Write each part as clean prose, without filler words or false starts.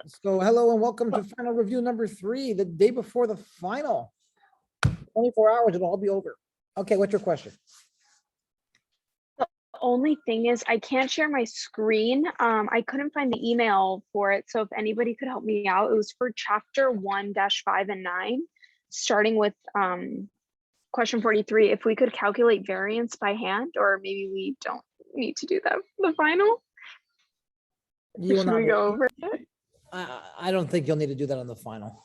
So hello and welcome to final review number 3, the day before the final. 24 hours, it'll all be over. Okay, what's your question? The only thing is I can't share my screen. I couldn't find the email for it. So if anybody could help me out, it was for chapter 1-5 and 9, starting with question 43. If we could calculate variance by hand, or maybe we don't need to do that for the final. Should we go over it? I don't think you'll need to do that on the final.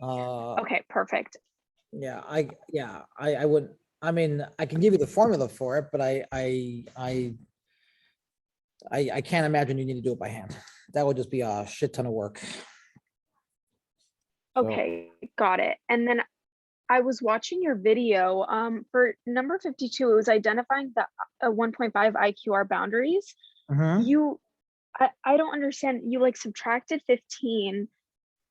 Okay, perfect. Yeah, I wouldn't. I mean, I can give you the formula for it, but I can't imagine you need to do it by hand. That would just be a shit ton of work. Okay, got it. And then I was watching your video for number 52. It was identifying the 1.5 IQR boundaries. I don't understand. You like subtracted 15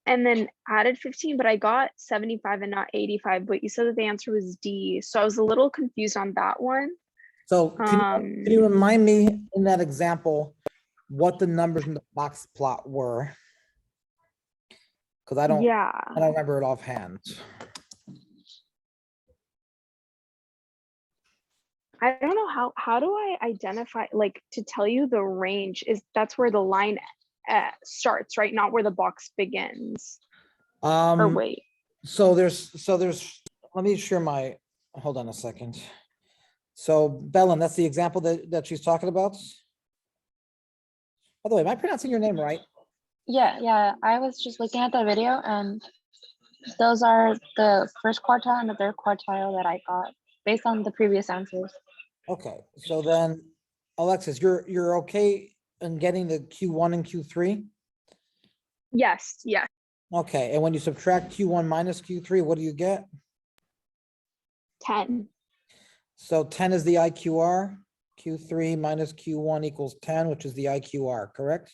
and then added 15, but I got 75 and not 85, but you said that the answer was D. So I was a little confused on that one. So can you remind me in that example what the numbers in the box plot were? Because I don't remember it offhand. I don't know how do I identify, like, to tell you the range is that's where the line starts, right? Not where the box begins. Or wait. So there's let me share my, hold on a second. So Belen, that's the example that she's talking about. By the way, am I pronouncing your name right? Yeah. I was just looking at the video and those are the first quartile and the third quartile that I got based on the previous answers. Okay, so then Alexis, you're okay in getting the Q1 and Q3? Yes. Okay, and when you subtract Q1 minus Q3, what do you get? 10. So 10 is the IQR, Q3 minus Q1 equals 10, which is the IQR, correct?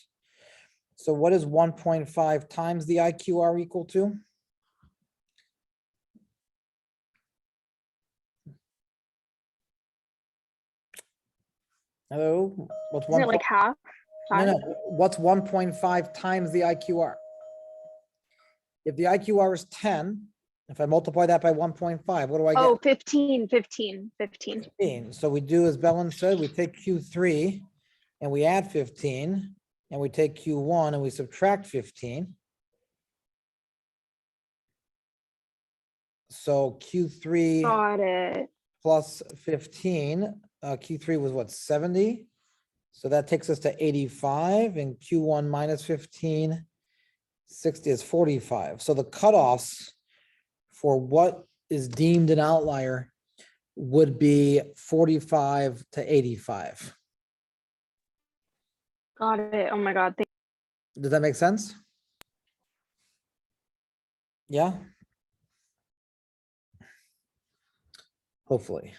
So what is 1.5 times the IQR equal to? Hello, what's Isn't it like half? No, what's 1.5 times the IQR? If the IQR is 10, if I multiply that by 1.5, what do I get? Oh, 15. 15. So we do, as Belen said, we take Q3 and we add 15, and we take Q1 and we subtract 15. So Q3 got it. plus 15, Q3 was what, 70? So that takes us to 85, and Q1 minus 15, 60 is 45. So the cutoffs for what is deemed an outlier would be 45 to 85. Got it. Oh my God. Does that make sense? Yeah. Hopefully.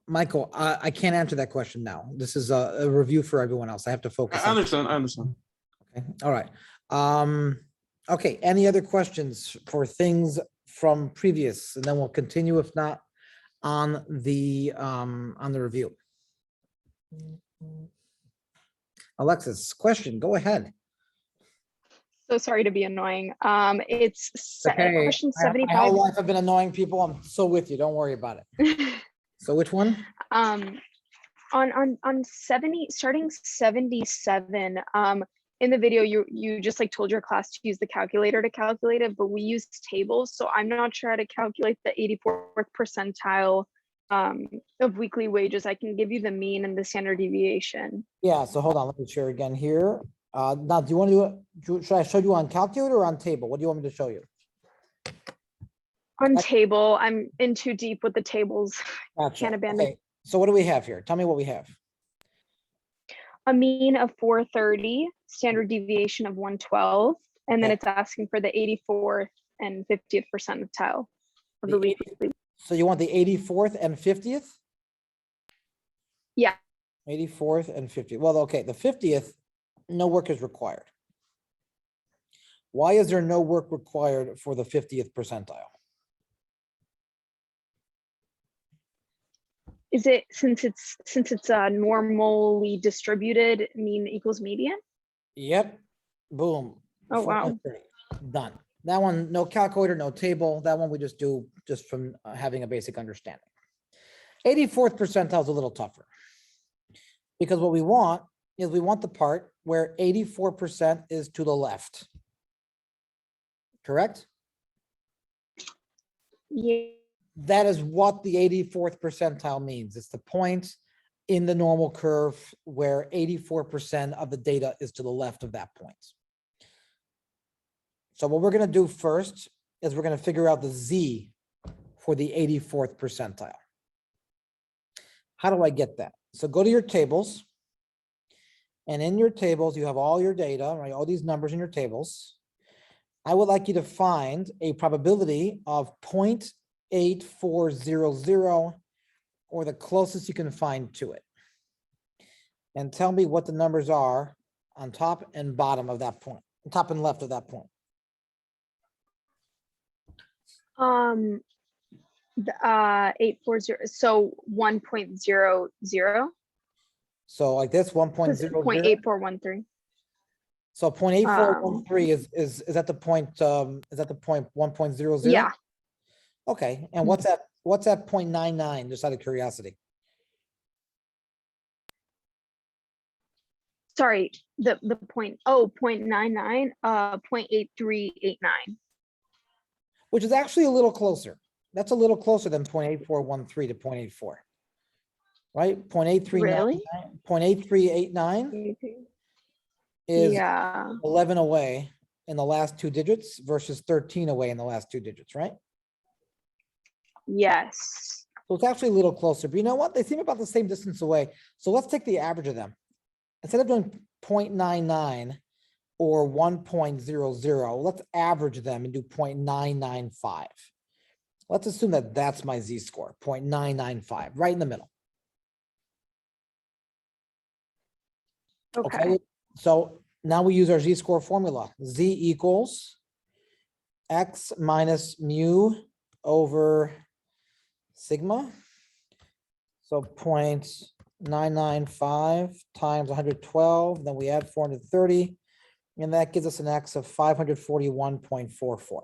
Michael, I can't answer that question now. This is a review for everyone else. I have to focus. I understand. Okay. All right. Okay. Any other questions for things from previous, and then we'll continue, if not, on the review. Alexis, question, go ahead. So sorry to be annoying. It's Okay. question 75. My whole life I've been annoying people. I'm so with you. Don't worry about it. So which one? On 70, starting 77, in the video, you just like told your class to use the calculator to calculate it, but we used tables. So I'm not sure how to calculate the 84th percentile of weekly wages. I can give you the mean and the standard deviation. Yeah, so hold on, let me share again here. Now, do you want to do it? Should I show you on calculator or on table? What do you want me to show you? On table, I'm in too deep with the tables. Gotcha. Can't abandon. Okay. So what do we have here? Tell me what we have. A mean of 430, standard deviation of 112, and then it's asking for the 84th and 50th percentile of the weekly. So you want the 84th and 50th? Yeah. 84th and 50th. Well, okay, the 50th, no work is required. Why is there no work required for the 50th percentile? Is it since it's normally distributed, mean equals median? Yep, boom. Oh, wow. 430. Done. That one, no calculator, no table. That one we just do just from having a basic understanding. 84th percentile is a little tougher. Because what we want is we want the part where 84% is to the left. Correct? Yeah. That is what the 84th percentile means. It's the point in the normal curve where 84% of the data is to the left of that point. So what we're going to do first is we're going to figure out the Z for the 84th percentile. How do I get that? So go to your tables. And in your tables, you have all your data, right? All these numbers in your tables. I would like you to find a probability of 0.8400 or the closest you can find to it. And tell me what the numbers are on top and bottom of that point, top and left of that point. 840, so 1.00. So like this, 1.00. 0.8413. So 0.8413 is that the point, is that the point 1.00? Yeah. Okay, and what's that 0.99, just out of curiosity? Sorry, the point, 0.99, 0.8389. Which is actually a little closer. That's a little closer than 0.8413 to 0.84. Right? 0.839, Really? 0.8389 is Yeah. 11 away in the last two digits versus 13 away in the last two digits, right? Yes. So it's actually a little closer, but you know what? They seem about the same distance away. So let's take the average of them. Instead of doing 0.99 or 1.00, let's average them and do 0.995. Let's assume that that's my Z-score, 0.995, right in the middle. Okay. So now we use our Z-score formula. Z equals X minus mu over sigma. So 0.995 times 112, then we add 430, and that gives us an X of 541.44.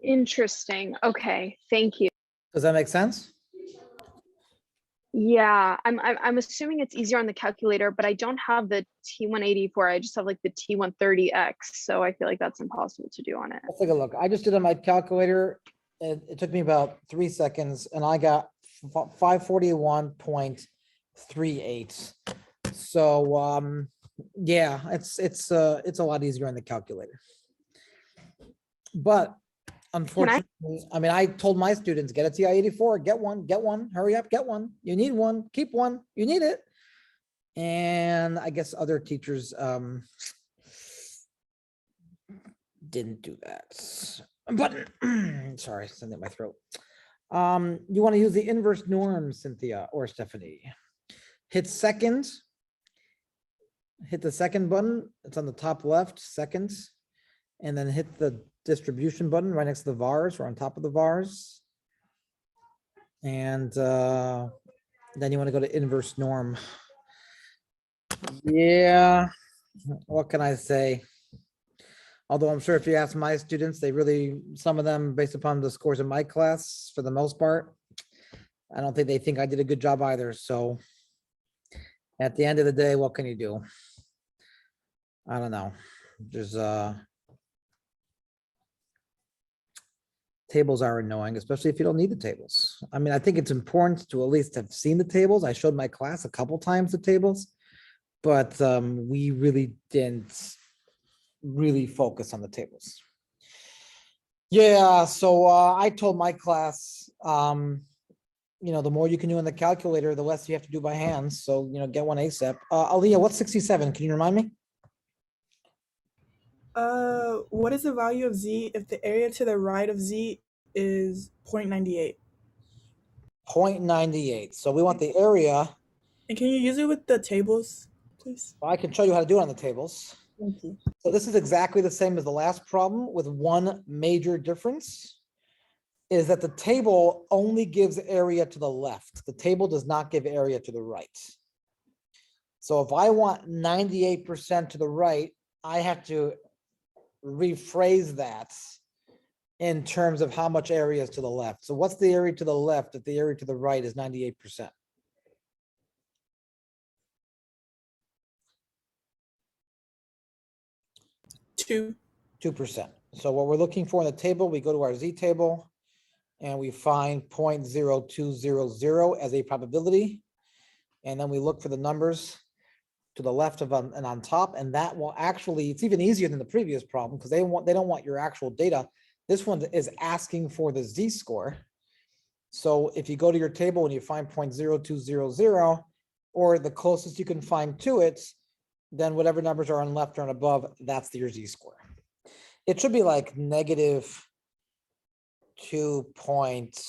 Interesting. Okay. Thank you. Does that make sense? Yeah, I'm assuming it's easier on the calculator, but I don't have the T184. I just have like the T130X. So I feel like that's impossible to do on it. Let's take a look. I just did on my calculator. It took me about 3 seconds and I got 541.38. So yeah, it's a lot easier on the calculator. But unfortunately, I mean, I told my students, get a TI-84, get one, hurry up, get one. You need one, keep one, you need it. And I guess other teachers didn't do that. But sorry, something in my throat. You want to use the inverse norm, Cynthia or Stephanie. Hit second. Hit the second button. It's on the top left, second. And then hit the distribution button right next to the vars or on top of the vars. And then you want to go to inverse norm. Yeah, what can I say? Although I'm sure if you ask my students, they really, some of them, based upon the scores in my class, for the most part, I don't think they think I did a good job either. So at the end of the day, what can you do? I don't know. There's tables are annoying, especially if you don't need the tables. I mean, I think it's important to at least have seen the tables. I showed my class a couple times the tables, but we really didn't really focus on the tables. Yeah, so I told my class, you know, the more you can do in the calculator, the less you have to do by hand. So, you know, get one ASAP. Aaliyah, what's 67? Can you remind me? What is the value of Z if the area to the right of Z is 0.98? 0.98. So we want the area. And can you use it with the tables, please? I can show you how to do it on the tables. Thank you. So this is exactly the same as the last problem with one major difference. is that the table only gives area to the left. The table does not give area to the right. So if I want 98% to the right, I have to rephrase that in terms of how much area is to the left. So what's the area to the left if the area to the right is 98%? Two. 2%. So what we're looking for in the table, we go to our Z table and we find 0.0200 as a probability. And then we look for the numbers to the left of and on top, and that will actually, it's even easier than the previous problem because they don't want your actual data. This one is asking for the Z-score. So if you go to your table and you find 0.0200 or the closest you can find to it, then whatever numbers are on left or on above, that's your Z-score. It should be like negative 2 point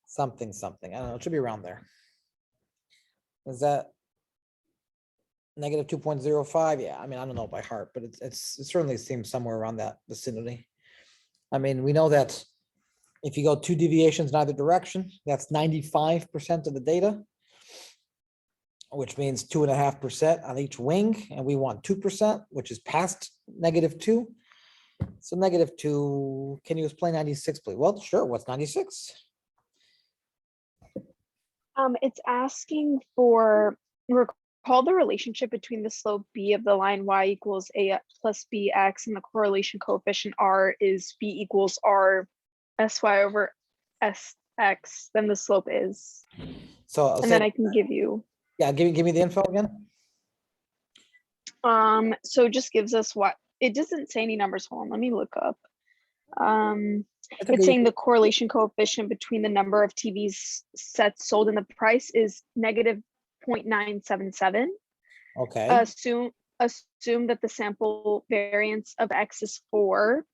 something. I don't know, it should be around there. Is that negative 2.05? Yeah, I mean, I don't know by heart, but it certainly seems somewhere around that vicinity. I mean, we know that if you go 2 deviations in either direction, that's 95% of the data, which means 2.5% on each wing, and we want 2%, which is past -2. So -2, can you explain 96, please? Well, sure, what's 96? It's asking for, recall the relationship between the slope b of the line y equals a plus bx, and the correlation coefficient r is b equals r sy over sx, then the slope is. So And then I can give you. yeah, give me the info again. So it just gives us what, it doesn't say any numbers. Hold on, let me look up. It's saying the correlation coefficient between the number of TVs sets sold and the price is negative 0.977. Okay. Assume that the sample variance of X is 4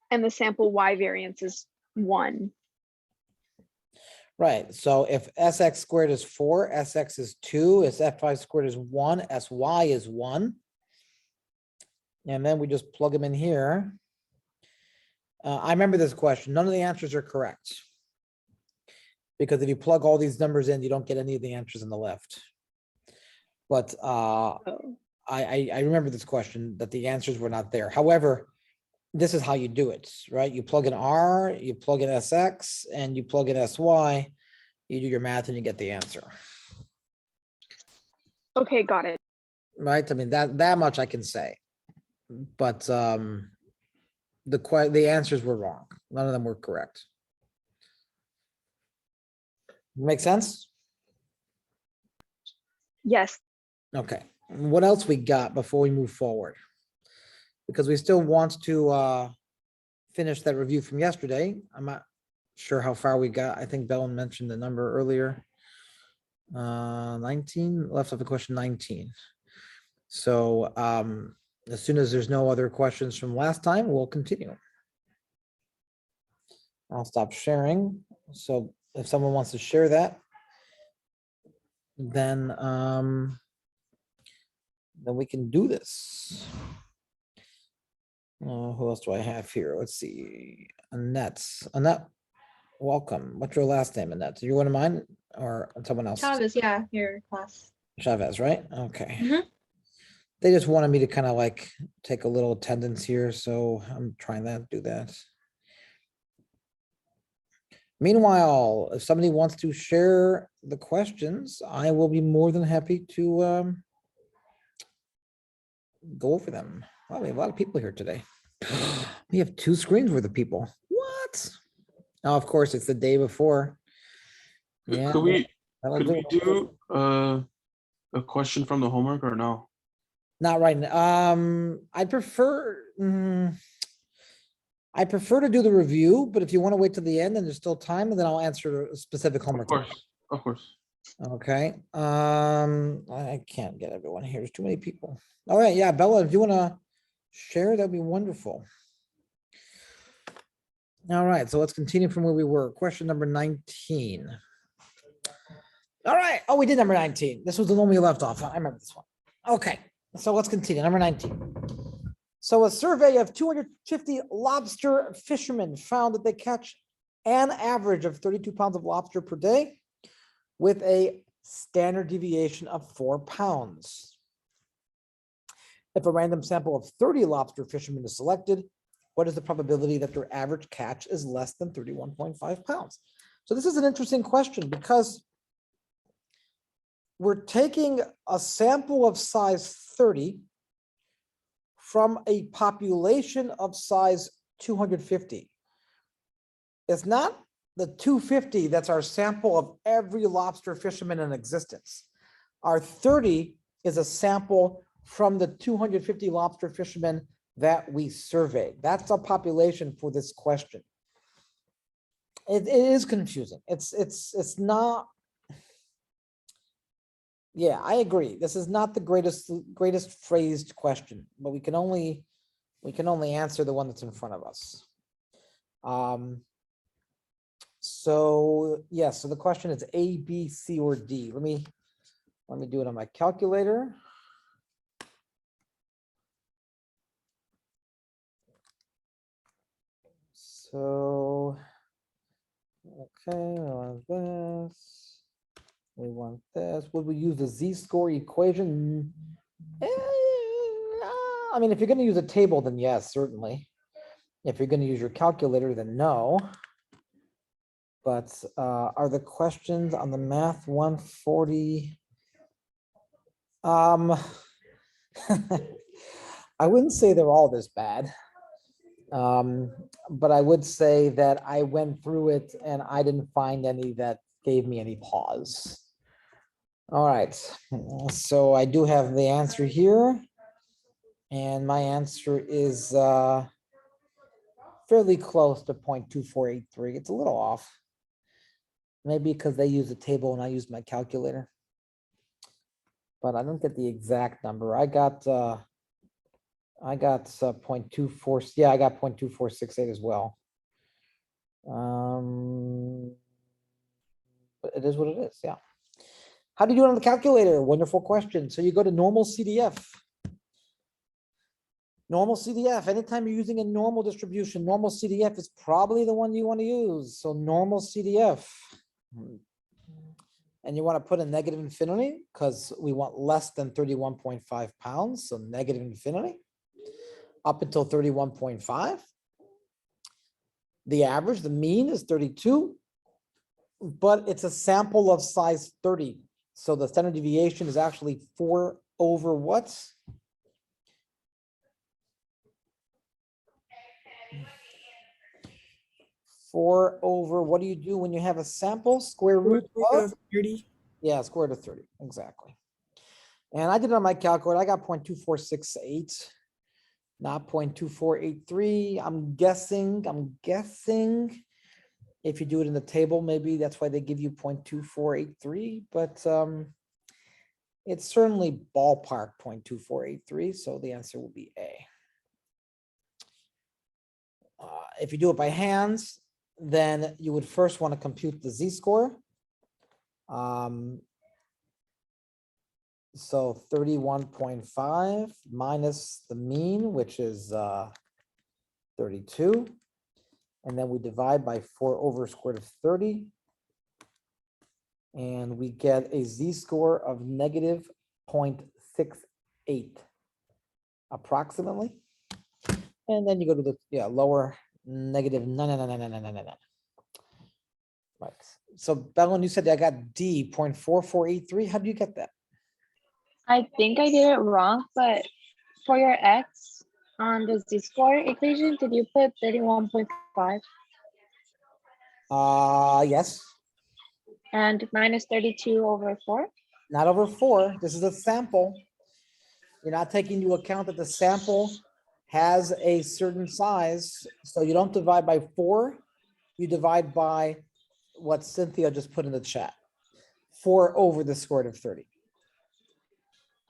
and the sample Y variance is 1. Right, so if SX squared is 4, SX is 2, SFI squared is 1, SY is 1. And then we just plug them in here. I remember this question. None of the answers are correct. Because if you plug all these numbers in, you don't get any of the answers on the left. But I remember this question, that the answers were not there. However, this is how you do it, right? You plug in R, you plug in SX, and you plug in SY, you do your math and you get the answer. Okay, got it. Right? I mean, that much I can say. But the answers were wrong. None of them were correct. Make sense? Yes. Okay. What else we got before we move forward? Because we still want to finish that review from yesterday. I'm not sure how far we got. I think Bellen mentioned the number earlier. 19, left off a question 19. So as soon as there's no other questions from last time, we'll continue. I'll stop sharing. So if someone wants to share that, then we can do this. Who else do I have here? Let's see. Annette, welcome. What's your last name, Annette? You one of mine or someone else? Chavez, yeah, your class. Chavez, right? Okay. Mhm. They just wanted me to kind of like take a little attendance here, so I'm trying to do that. Meanwhile, if somebody wants to share the questions, I will be more than happy to go over them. Wow, we have a lot of people here today. We have 2 screens worth of people. What? Now, of course, it's the day before. Yeah. Could we that'll do a question from the homework or no? Not right now. I prefer to do the review, but if you want to wait till the end and there's still time, then I'll answer a specific homework. Of course. Okay. I can't get everyone here. There's too many people. All right. Yeah, Bella, if you want to share, that'd be wonderful. All right. So let's continue from where we were. Question number 19. All right. Oh, we did number 19. This was the one we left off. I remember this one. Okay. So let's continue. Number 19. So a survey of 250 lobster fishermen found that they catch an average of 32 pounds of lobster per day with a standard deviation of 4 pounds. If a random sample of 30 lobster fishermen is selected, what is the probability that their average catch is less than 31.5 pounds? So this is an interesting question because we're taking a sample of size 30 from a population of size 250. It's not the 250 that's our sample of every lobster fisherman in existence. Our 30 is a sample from the 250 lobster fishermen that we surveyed. That's a population for this question. It is confusing. It's not. Yeah, I agree. This is not the greatest phrased question, but we can only answer the one that's in front of us. So yes, so the question is A, B, C, or D. Let me do it on my calculator. So, okay, we want this. We want this. Would we use the z-score equation? I mean, if you're going to use a table, then yes, certainly. If you're going to use your calculator, then no. But are the questions on the math 140? I wouldn't say they're all this bad. But I would say that I went through it and I didn't find any that gave me any pause. All right, so I do have the answer here. And my answer is fairly close to 0.2483. It's a little off. Maybe because they use a table and I use my calculator. But I don't get the exact number. I got 0.24. Yeah, I got 0.2468 as well. But it is what it is. Yeah. How do you do it on the calculator? Wonderful question. So you go to normal CDF. Normal CDF. Anytime you're using a normal distribution, normal CDF is probably the one you want to use. So normal CDF. And you want to put a negative infinity because we want less than 31.5 pounds. So negative infinity up until 31.5. The average, the mean is 32, but it's a sample of size 30. So the standard deviation is actually 4 over what? Four over, what do you do when you have a sample? Square root of 30. Yeah, square root of 30, exactly. And I did it on my calculator. I got 0.2468, not 0.2483. I'm guessing if you do it in the table, maybe that's why they give you 0.2483, but it's certainly ballpark 0.2483, so the answer will be A. If you do it by hands, then you would first want to compute the z-score. So 31.5 minus the mean, which is 32. And then we divide by 4 over square root of 30. And we get a z-score of negative 0.68 approximately. And then you go to the lower negative 9. Right. So Bellin, you said I got D 0.4483. How do you get that? I think I did it wrong, but for your X on the z-score equation, did you put 31.5 Yes. and minus 32 over 4? Not over 4. This is a sample. You're not taking into account that the sample has a certain size. So you don't divide by 4. You divide by what Cynthia just put in the chat. 4 over the square root of 30.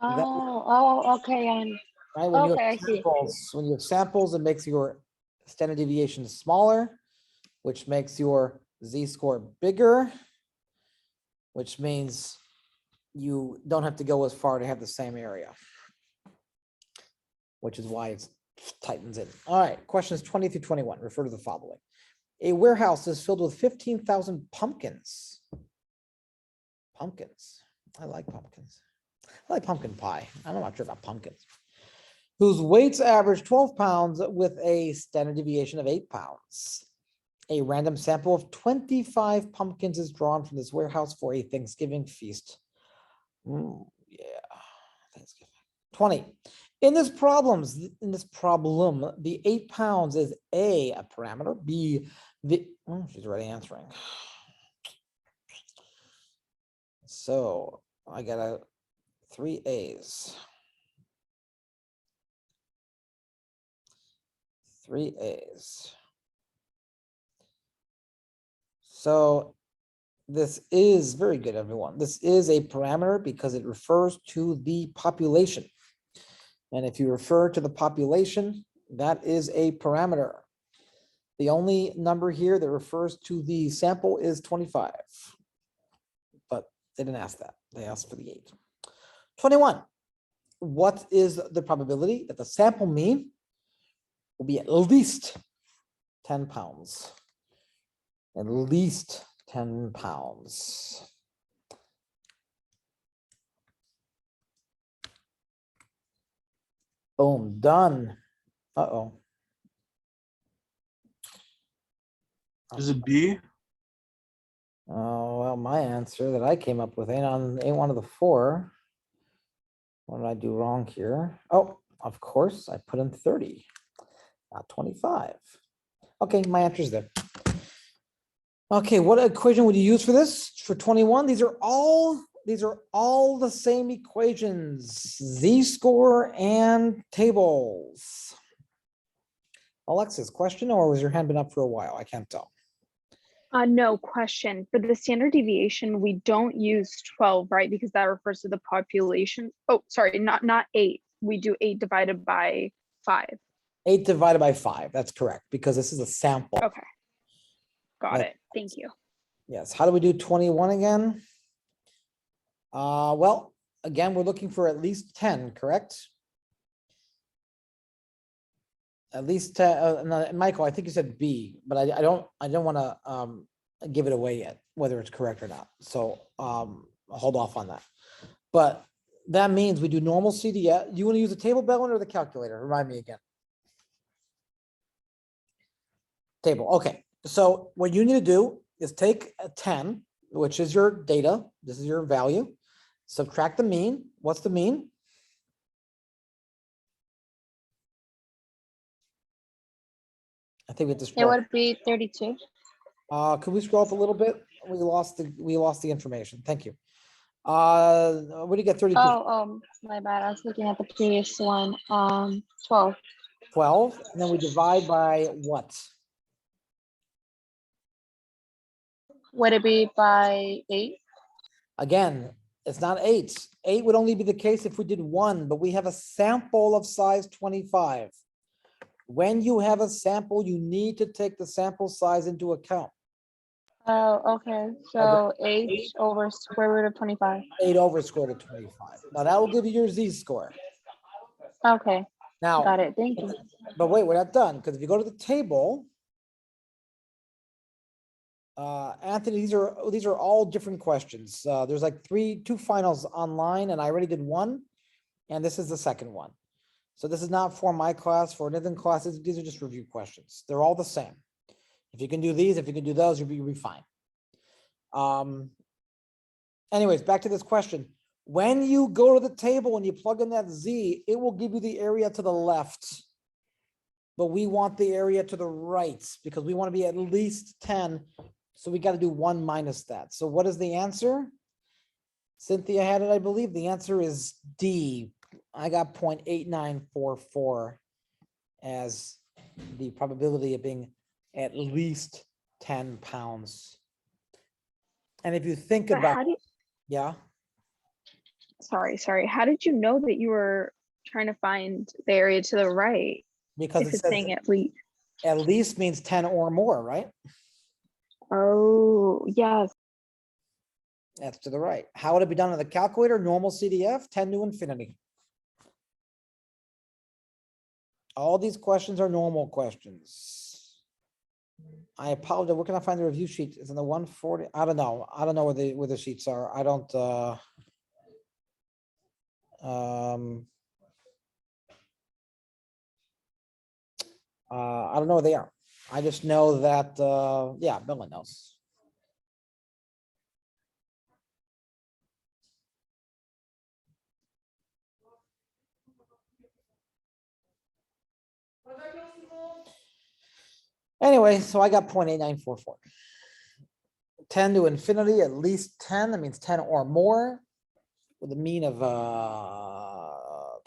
Okay. Right? When you Okay, I have see. samples, when you have samples, it makes your standard deviation smaller, which makes your z-score bigger, which means you don't have to go as far to have the same area, which is why it's tightens it. All right, questions 20 through 21, refer to the following. A warehouse is filled with 15,000 pumpkins. Pumpkins. I like pumpkins. I like pumpkin pie. I'm not sure about pumpkins. Whose weights average 12 pounds with a standard deviation of 8 pounds. A random sample of 25 pumpkins is drawn from this warehouse for a Thanksgiving feast. Yeah, Thanksgiving. 20. In this problem, the 8 pounds is a parameter, B, she's already answering. So I got 3 A's. 3 A's. So this is very good, everyone. This is a parameter because it refers to the population. And if you refer to the population, that is a parameter. The only number here that refers to the sample is 25. But they didn't ask that. They asked for the 8. 21. What is the probability that the sample mean will be at least 10 pounds? At least 10 pounds. Boom, done. Uh-oh. Is it B? Oh, well, my answer that I came up with ain't one of the 4. What did I do wrong here? Oh, of course, I put in 30, not 25. Okay, my answer is there. Okay, what equation would you use for this? For 21, these are all the same equations, z-score and tables. Alexis, question, or was your hand been up for a while? I can't tell. No question. For the standard deviation, we don't use 12, right? Because that refers to the population. Oh, sorry, not 8. We do 8 divided by 5. 8 divided by 5, that's correct, because this is a sample. Okay. Got Right. it. Thank you. Yes, how do we do 21 again? Well, again, we're looking for at least 10, correct? At least, no, Michael, I think you said B, but I don't want to give it away yet, whether it's correct or not. So I'll hold off on that. But that means we do normal CDF. You want to use the table, Bellin, or the calculator? Remind me again. Table, okay. So what you need to do is take a 10, which is your data. This is your value. Subtract the mean. What's the mean? I think we have to It scroll. would be 32. Could we scroll up a little bit? We lost the information. Thank you. What do you get? 32? My bad. I was looking at the previous one. 12. 12, and then we divide by what? Would it be by 8? Again, it's not 8. 8 would only be the case if we did 1, but we have a sample of size 25. When you have a sample, you need to take the sample size into account. Oh, okay. So 8 over square root of 25. 8 over square root of 25. Now that will give you your z-score. Okay, Now, got it. Thank you. but wait, we're not done, because if you go to the table, Anthony, these are all different questions. There's like 2 finals online, and I already did 1, and this is the second one. So this is not for my class, for another class. These are just review questions. They're all the same. If you can do these, if you can do those, you'll be fine. Anyways, back to this question. When you go to the table and you plug in that z, it will give you the area to the left. But we want the area to the right because we want to be at least 10. So we got to do 1 minus that. So what is the answer? Cynthia had it, I believe. The answer is D. I got 0.8944 as the probability of being at least 10 pounds. And if you think But about, how do you, yeah, sorry. How did you know that you were trying to find the area to the right? because If it it's says saying at least means 10 or more, right? Oh, yes. That's to the right. How would it be done on the calculator? Normal CDF, 10 to infinity. All these questions are normal questions. I apologize. Where can I find the review sheet? It's in the 140. I don't know. I don't know where the sheets are. I don't, I don't know where they are. I just know that, yeah, Billy knows. Anyway, so I got 0.8944. 10 to infinity, at least 10, that means 10 or more, with a mean of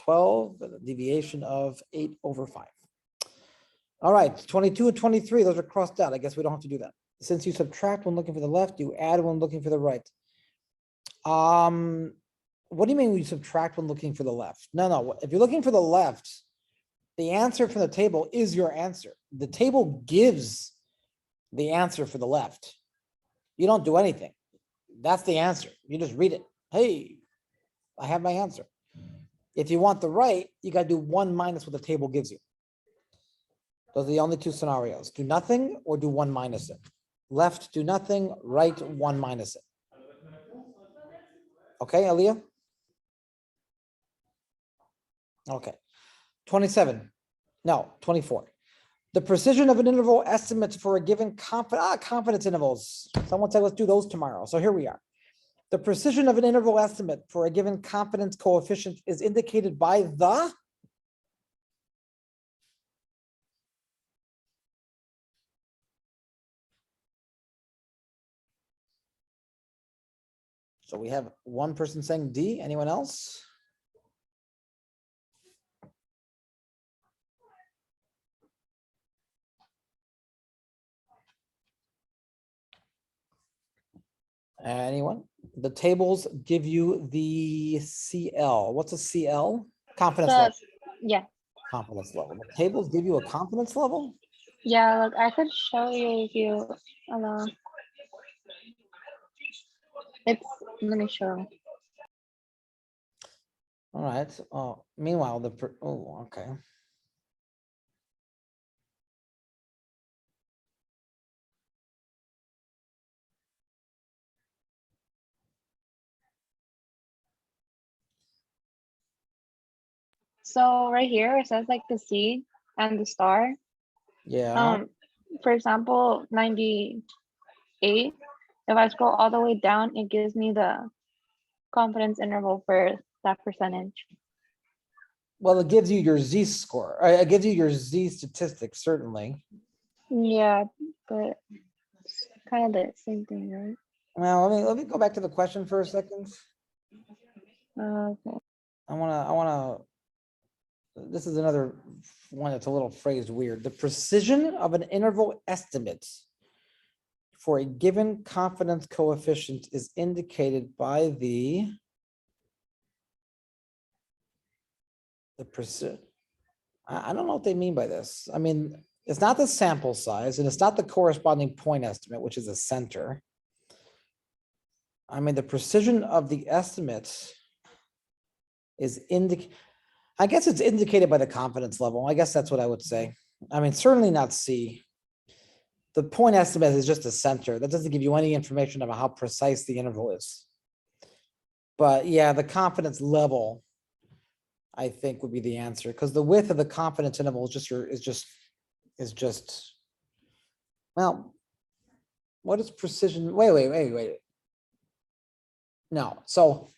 12, and a deviation of 8/5. All right, 22 and 23, those are crossed out. I guess we don't have to do that. Since you subtract when looking for the left, you add when looking for the right. What do you mean when you subtract when looking for the left? No, if you're looking for the left, the answer from the table is your answer. The table gives the answer for the left. You don't do anything. That's the answer. You just read it. Hey, I have my answer. If you want the right, you got to do 1 minus what the table gives you. Those are the only two scenarios. Do nothing or do 1 minus it. Left, do nothing. Right, 1 minus it. Okay, Aaliyah? Okay. 27. No, 24. The precision of an interval estimate for a given confidence intervals. Someone said, let's do those tomorrow. So here we are. The precision of an interval estimate for a given confidence coefficient is indicated by the so we have one person saying D. Anyone else? Anyone? The tables give you the CL. What's a CL? Confidence The, level. yeah, Confidence level. The tables give you a confidence level? yeah, look, I could show you if you allow. Let me show. All right. Oh, meanwhile, okay. So right here, it says like the C and the star. Yeah. For example, 98. If I scroll all the way down, it gives me the confidence interval for that percentage. Well, it gives you your Z score. It gives you your Z statistics, certainly. Yeah, but it's kind of the same thing, right? Well, let me go back to the question for a second. Okay. This is another one that's a little phrased weird. The precision of an interval estimate for a given confidence coefficient is indicated by the precision. I don't know what they mean by this. I mean, it's not the sample size and it's not the corresponding point estimate, which is a center. I mean, the precision of the estimates is I guess it's indicated by the confidence level. I guess that's what I would say. I mean, certainly not C. The point estimate is just a center. That doesn't give you any information about how precise the interval is. But yeah, the confidence level, I think, would be the answer, because the width of the confidence interval is just, well, what is precision? Wait. No, so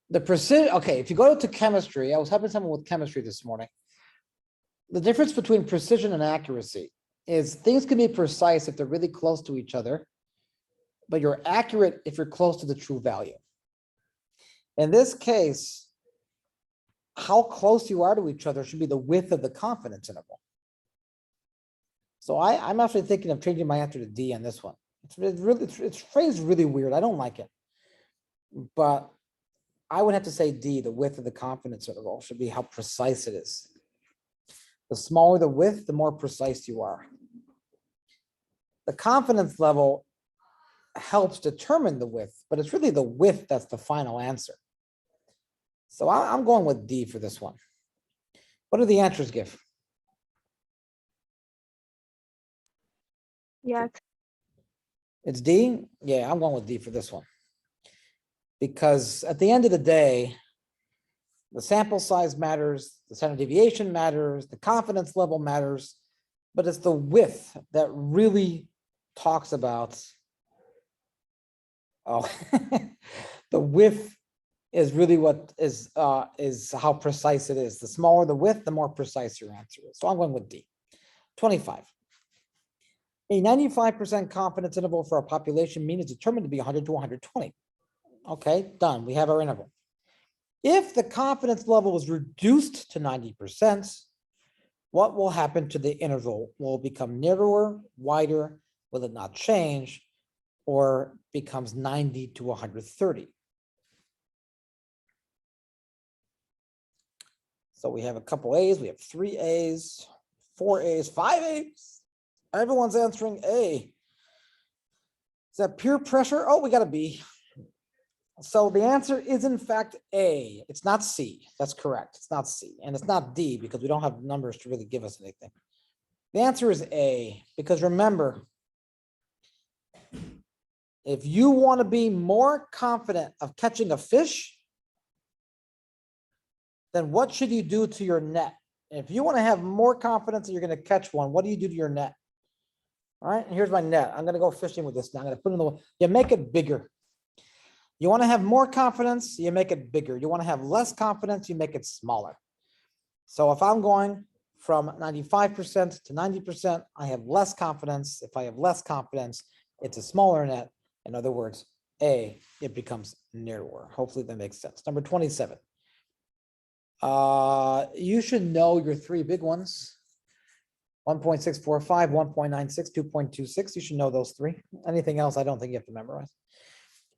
the precision, okay, if you go to chemistry, I was helping someone with chemistry this morning. The difference between precision and accuracy is things can be precise if they're really close to each other, but you're accurate if you're close to the true value. In this case, how close you are to each other should be the width of the confidence interval. So I'm actually thinking of changing my answer to D on this one. It's phrased really weird. I don't like it. But I would have to say D, the width of the confidence interval should be how precise it is. The smaller the width, the more precise you are. The confidence level helps determine the width, but it's really the width that's the final answer. So I'm going with D for this one. What do the answers give? Yeah, it's It's D? Yeah, I'm going with D for this one. Because at the end of the day, the sample size matters, the standard deviation matters, the confidence level matters, but it's the width that really talks about. Oh, the width is really what is how precise it is. The smaller the width, the more precise your answer is. So I'm going with D. 25. A 95% confidence interval for a population mean is determined to be 100 to 120. Okay, done. We have our interval. If the confidence level is reduced to 90%, what will happen to the interval? Will it become narrower, wider? Will it not change? Or becomes 90 to 130? So we have a couple A's, we have 3 A's, 4 A's, 5 A's. Everyone's answering A. Is that peer pressure? Oh, we got a B. So the answer is in fact A. It's not C. That's correct. It's not C. And it's not D because we don't have numbers to really give us anything. The answer is A, because remember, if you want to be more confident of catching a fish, then what should you do to your net? If you want to have more confidence that you're going to catch one, what do you do to your net? All right, and here's my net. I'm going to go fishing with this now. I'm going to put it in the, you make it bigger. You want to have more confidence, you make it bigger. You want to have less confidence, you make it smaller. So if I'm going from 95% to 90%, I have less confidence. If I have less confidence, it's a smaller net. In other words, A, it becomes narrower. Hopefully that makes sense. Number 27. You should know your 3 big ones. 1.645, 1.96, 2.26. You should know those 3. Anything else, I don't think you have to memorize.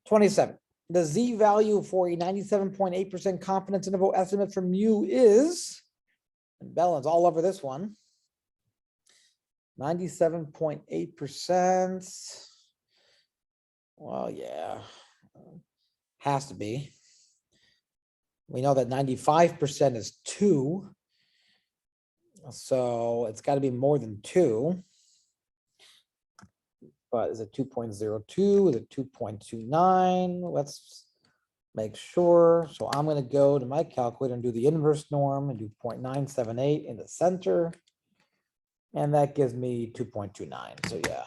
27. The Z value for a 97.8% confidence interval estimate from mu is, and Bellin's all over this one, 97.8%. Well, yeah, has to be. We know that 95% is 2. So it's got to be more than 2. But is it 2.02? Is it 2.29? Let's make sure. So I'm going to go to my calculator and do the inverse norm and do 0.978 in the center. And that gives me 2.29. So yeah,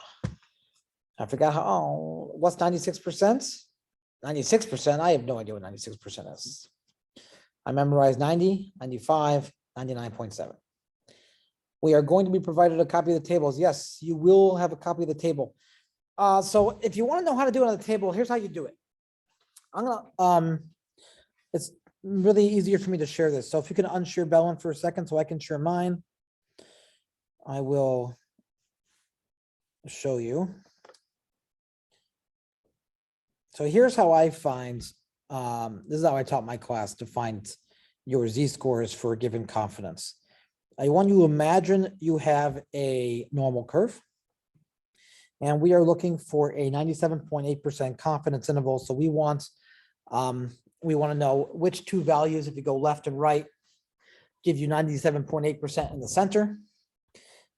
I forgot how, oh, what's 96%? 96%, I have no idea what 96% is. I memorized 90, 95, 99.7. We are going to be provided a copy of the tables. Yes, you will have a copy of the table. So if you want to know how to do it on the table, here's how you do it. I'm gonna, it's really easier for me to share this. So if you can unshare Bellin for a second so I can share mine, I will show you. So here's how I find, this is how I taught my class to find your Z-scores for a given confidence. I want you to imagine you have a normal curve. And we are looking for a 97.8% confidence interval. So we want to know which 2 values, if you go left and right, give you 97.8% in the center,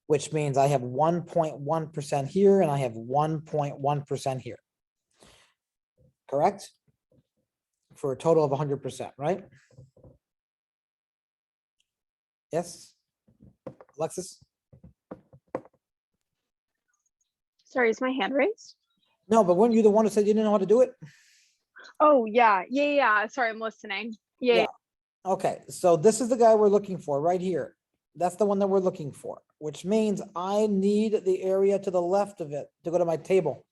which means I have 1.1% here and I have 1.1% here. Correct? For a total of 100%, right? Yes? Alexis? sorry, is my hand raised? No, but weren't you the one who said you didn't know how to do it? Oh, yeah. Sorry, I'm listening. Yeah. Okay, so this is the guy we're looking for right here. That's the one that we're looking for, which means I need the area to the left of it to go to my table.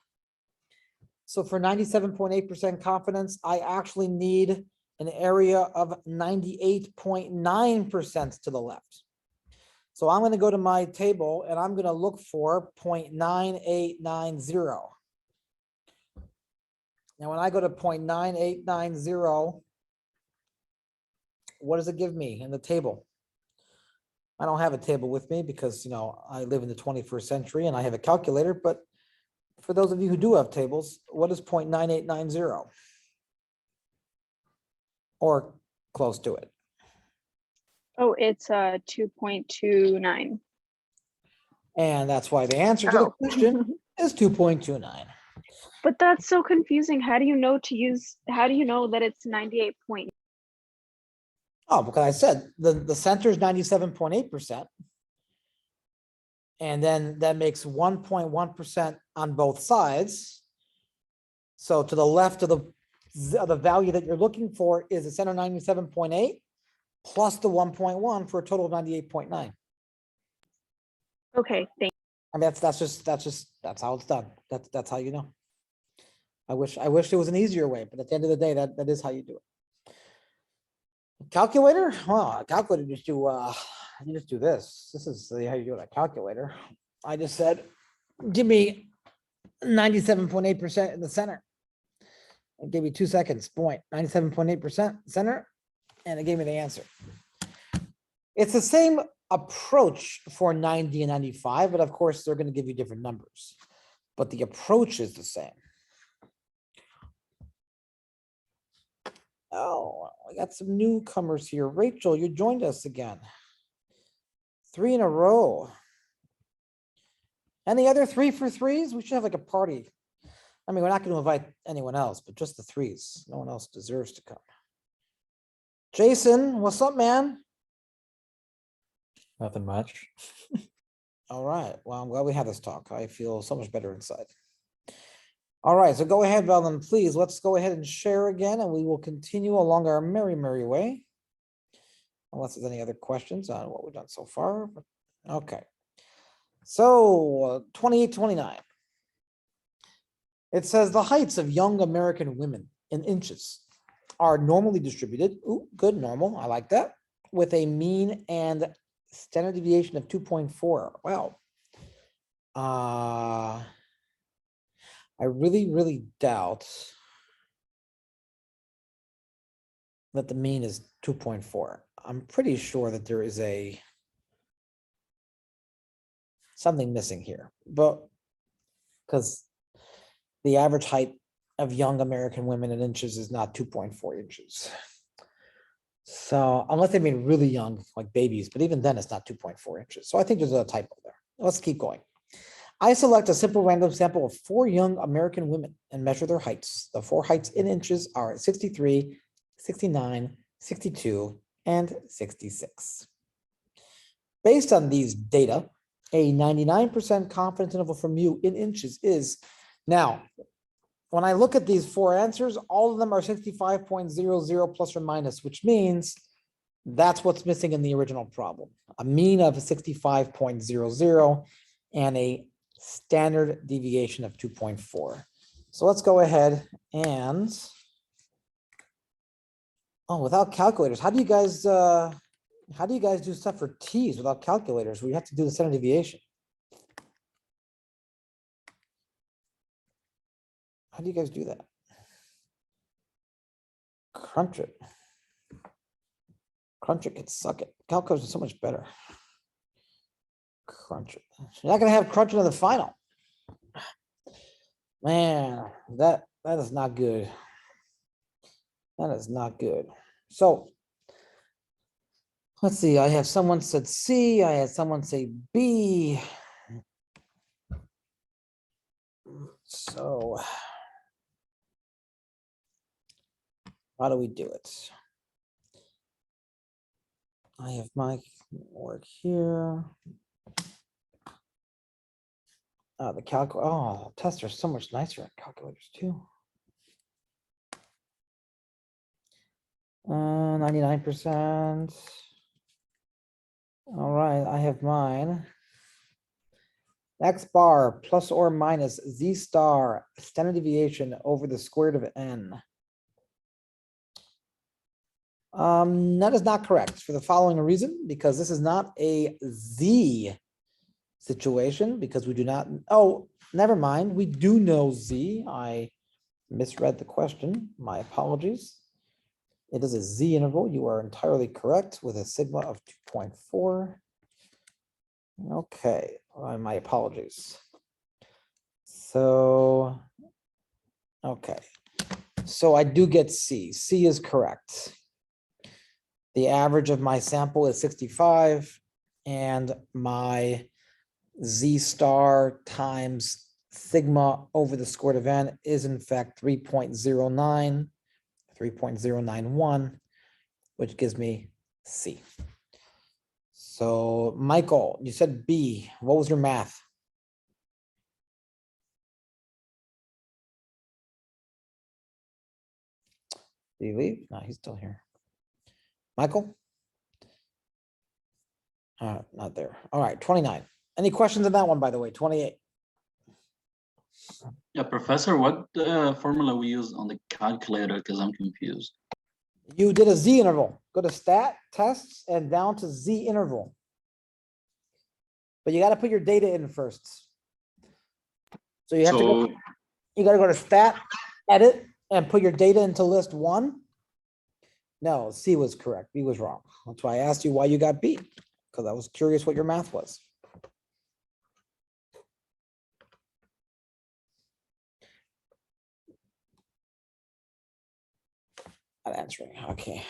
So for 97.8% confidence, I actually need an area of 98.9% to the left. So I'm going to go to my table and I'm going to look for 0.9890. Now, when I go to 0.9890, what does it give me in the table? I don't have a table with me because, you know, I live in the 21st century and I have a calculator, but for those of you who do have tables, what is 0.9890? Or close to it. Oh, it's 2.29. And that's why the answer to the Oh. question is 2.29. But that's so confusing. How do you know that it's 98 point? Oh, because I said the center is 97.8%. And then that makes 1.1% on both sides. So to the left of the value that you're looking for is the center 97.8 plus the 1.1 for a total of 98.9. Okay, thank I mean, that's how it's done. That's how you know. I wish there was an easier way, but at the end of the day, that is how you do it. Calculator? Well, calculator just do you just do this. This is how you do it. A calculator. I just said, give me 97.8% in the center. It gave me 2 seconds. Point 97.8% center, and it gave me the answer. It's the same approach for 90 and 95, but of course they're going to give you different numbers. But the approach is the same. Oh, I got some newcomers here. Rachel, you joined us again. 3 in a row. Any other 3 for 3s? We should have like a party. I mean, we're not going to invite anyone else, but just the 3s. No one else deserves to come. Jason, what's up, man? Nothing much. All right. Well, I'm glad we had this talk. I feel so much better inside. All right. So go ahead, Valen, please. Let's go ahead and share again, and we will continue along our merry, merry way. Unless there's any other questions on what we've done so far. Okay. So 28, 29. It says the heights of young American women in inches are normally distributed. Ooh, good, normal. I like that. With a mean and standard deviation of 2.4. Wow. I really, really doubt that the mean is 2.4. I'm pretty sure that there is something missing here, but because the average height of young American women in inches is not 2.4 inches. So unless they mean really young, like babies, but even then it's not 2.4 inches. So I think there's a typo there. Let's keep going. I select a simple random sample of 4 young American women and measure their heights. The 4 heights in inches are 63, 69, 62, and 66. Based on these data, a 99% confidence interval for mu in inches is, now, when I look at these 4 answers, all of them are 65.00 plus or minus, which means that's what's missing in the original problem. A mean of 65.00 and a standard deviation of 2.4. So let's go ahead and, without calculators, how do you guys do stuff for T's without calculators? We have to do the standard deviation. How do you guys do that? Crunch it. Crunch it can suck it. Calculators are so much better. Crunch it. You're not gonna have crunch into the final. Man, that is not good. That is not good. So let's see. I have someone said C. I had someone say B. So how do we do it? I have my work here. The tests are so much nicer on calculators too. 99%. All right, I have mine. X bar plus or minus Z star standard deviation over the square root of n. That is not correct for the following reason, because this is not a Z situation, because we do not, never mind. We do know Z. I misread the question. My apologies. It is a Z interval. You are entirely correct with a sigma of 2.4. Okay, my apologies. So, okay. So I do get C. C is correct. The average of my sample is 65 and my Z star times sigma over the squared of n is in fact 3.09, 3.091, which gives me C. So Michael, you said B. What was your math? Did he leave? No, he's still here. Michael? Not there. All right, 29. Any questions on that one, by the way? 28. Yeah, Professor, what formula we use on the calculator? Because I'm confused. You did a Z interval. Go to stat, tests, and down to Z interval. But you got to put your data in first. So you have to go, So, you got to go to stat, edit, and put your data into list 1. No, C was correct. B was wrong. That's why I asked you why you got B, because I was curious what your math was. Not answering. Okay.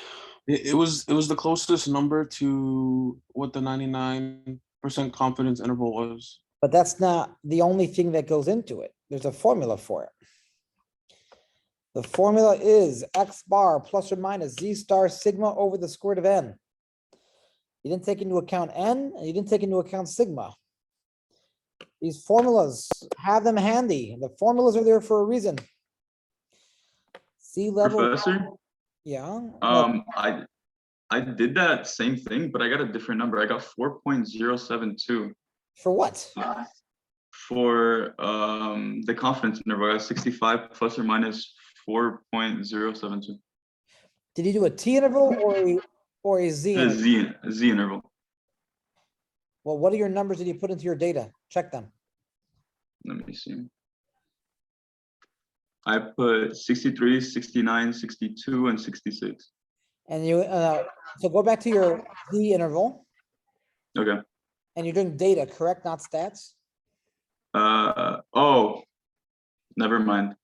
It was the closest number to what the 99% confidence interval was. But that's not the only thing that goes into it. There's a formula for it. The formula is X bar plus or minus Z star sigma over the square root of n. You didn't take into account n, and you didn't take into account sigma. These formulas, have them handy. The formulas are there for a reason. Sea level, Professor, yeah. No, I did that same thing, but I got a different number. I got 4.072 for what? for the confidence interval. I got 65 plus or minus 4.072. Did you do a T interval or a Z The interval? Z interval. Well, what are your numbers that you put into your data? Check them. Let me see. I put 63, 69, 62, and 66. And you, so go back to your Z interval Okay. and you're doing data, correct? Not stats? Oh, never mind.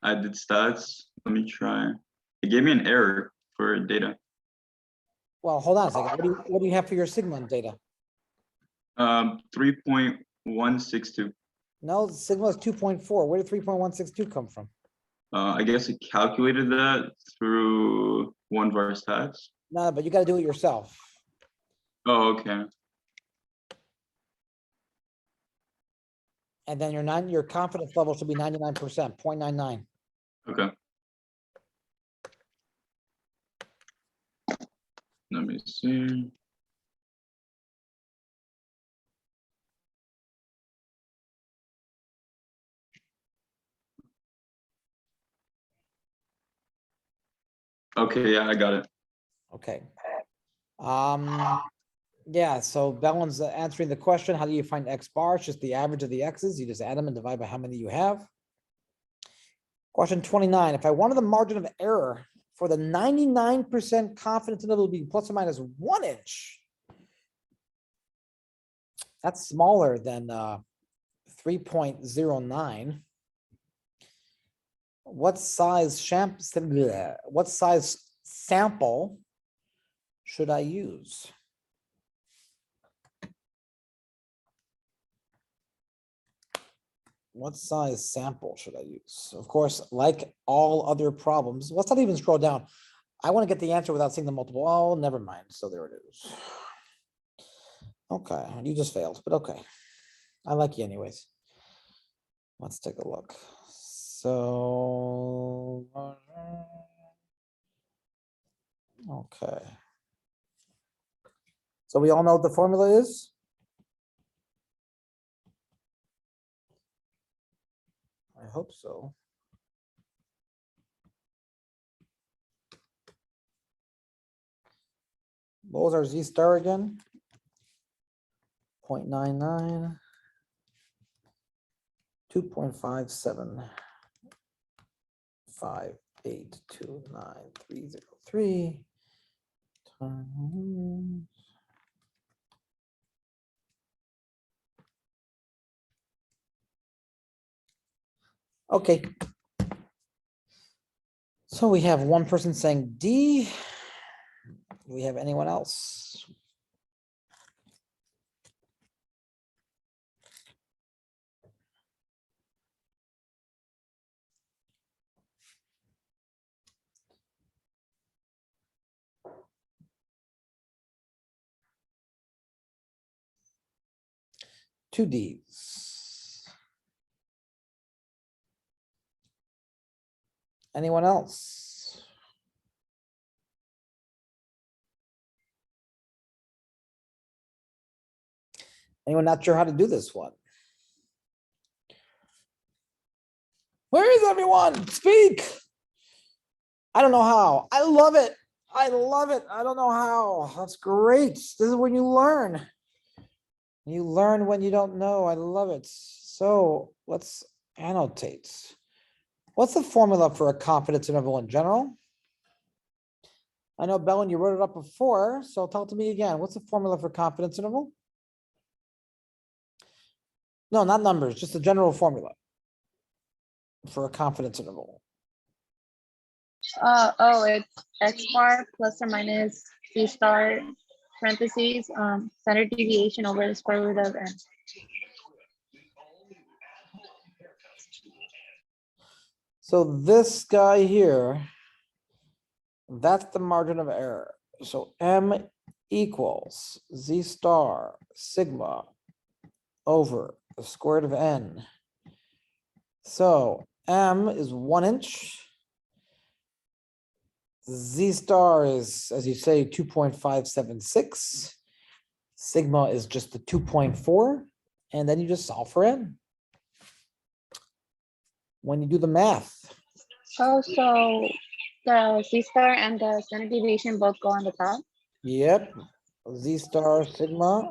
I did stats. Let me try. It gave me an error for data. Well, hold on a second. What do you have for your sigma data? 3.162. No, sigma is 2.4. Where did 3.162 come from? I guess it calculated that through one of our stats. No, but you got to do it yourself. Oh, okay. And then your confidence level should be 99%, 0.99. Okay. Let me see. Okay, yeah, I got it. Okay. Yeah, so Bellin's answering the question, how do you find X bar? It's just the average of the X's. You just add them and divide by how many you have. Question 29, if I wanted the margin of error for the 99% confidence interval to be plus or minus 1 inch, that's smaller than 3.09. What size sample should I use? What size sample should I use? Of course, like all other problems, let's not even scroll down. I want to get the answer without seeing the multiple. Oh, never mind. So there it is. Okay, you just failed, but okay. I like you anyways. Let's take a look. So, okay. So we all know what the formula is? I hope so. What was our Z star again? 0.99. 2.57. 5829303 times. Okay. So we have one person saying D. Do we have anyone else? two Ds. Anyone else? Anyone not sure how to do this one? Where is everyone? Speak. I don't know how. I love it. I love it. I don't know how. That's great. This is when you learn. You learn when you don't know. I love it. So let's annotate. What's the formula for a confidence interval in general? I know, Bellen, you wrote it up before, so tell it to me again. What's the formula for confidence interval? No, not numbers, just the general formula for a confidence interval. Oh, it's X bar plus or minus C star parentheses, standard deviation over the square root of n. So this guy here, that's the margin of error. So M equals Z star sigma over the square root of n. So M is 1 inch. Z star is, as you say, 2.576. Sigma is just the 2.4. And then you just solve for n. When you do the math. Oh, so the C star and the standard deviation both go on the top? Yep. Z star sigma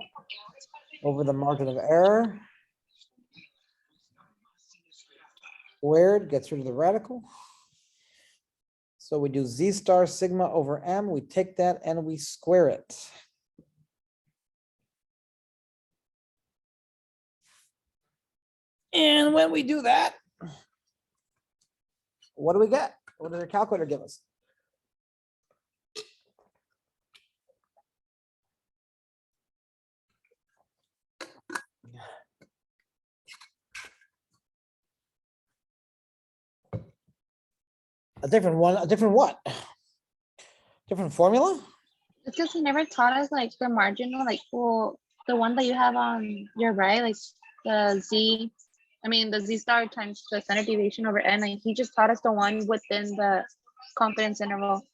over the margin of error. Squared gets rid of the radical. So we do Z star sigma over M. We take that and we square it. And when we do that, what do we get? What does our calculator give us? A different one, a different what? Different formula? It's because he never taught us like the marginal, like, well, the one that you have on your right, like the Z, the Z star times the standard deviation over n. Like, he just taught us the one within the confidence interval.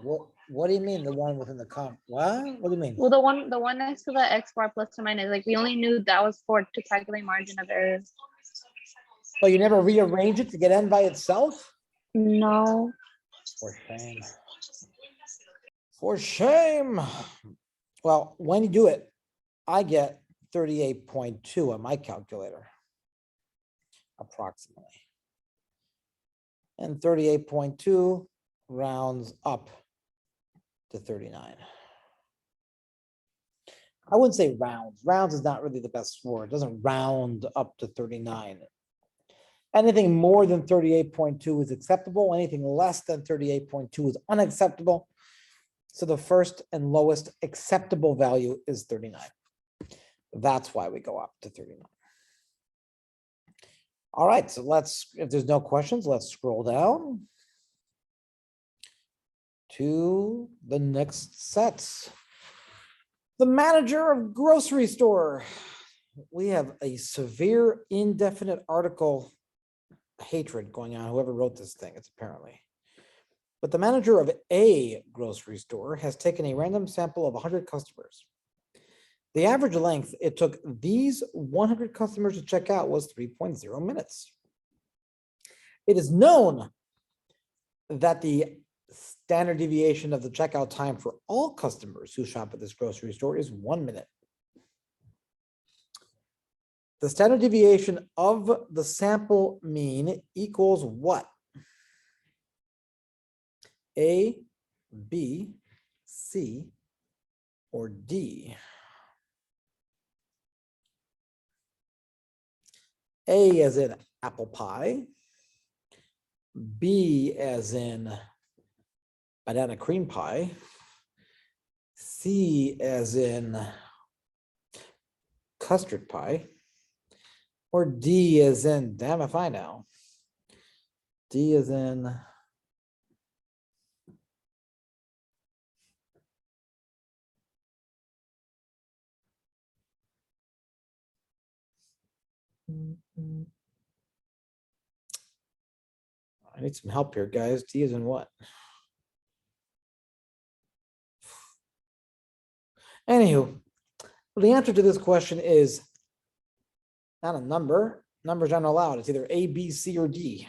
What do you mean the one within the comp? What? What do you mean? Well, the one next to the X bar plus or minus, like we only knew that was for to calculate margin of error. Well, you never rearrange it to get n by itself? No. For shame. For shame. Well, when you do it, I get 38.2 on my calculator. Approximately. And 38.2 rounds up to 39. I wouldn't say rounds. Rounds is not really the best word. It doesn't round up to 39. Anything more than 38.2 is acceptable. Anything less than 38.2 is unacceptable. So the first and lowest acceptable value is 39. That's why we go up to 39. All right, so let's, if there's no questions, let's scroll down to the next set. The manager of grocery store. We have a severe indefinite article hatred going on, whoever wrote this thing, it's apparently. But the manager of a grocery store has taken a random sample of 100 customers. The average length it took these 100 customers to check out was 3.0 minutes. It is known that the standard deviation of the checkout time for all customers who shop at this grocery store is 1 minute. The standard deviation of the sample mean equals what? A, B, C, or D? A as in apple pie, B as in banana cream pie, C as in custard pie, or D as in, damn if I know, D as in I need some help here, guys. D is in what? Anywho, the answer to this question is not a number. Numbers aren't allowed. It's either A, B, C, or D.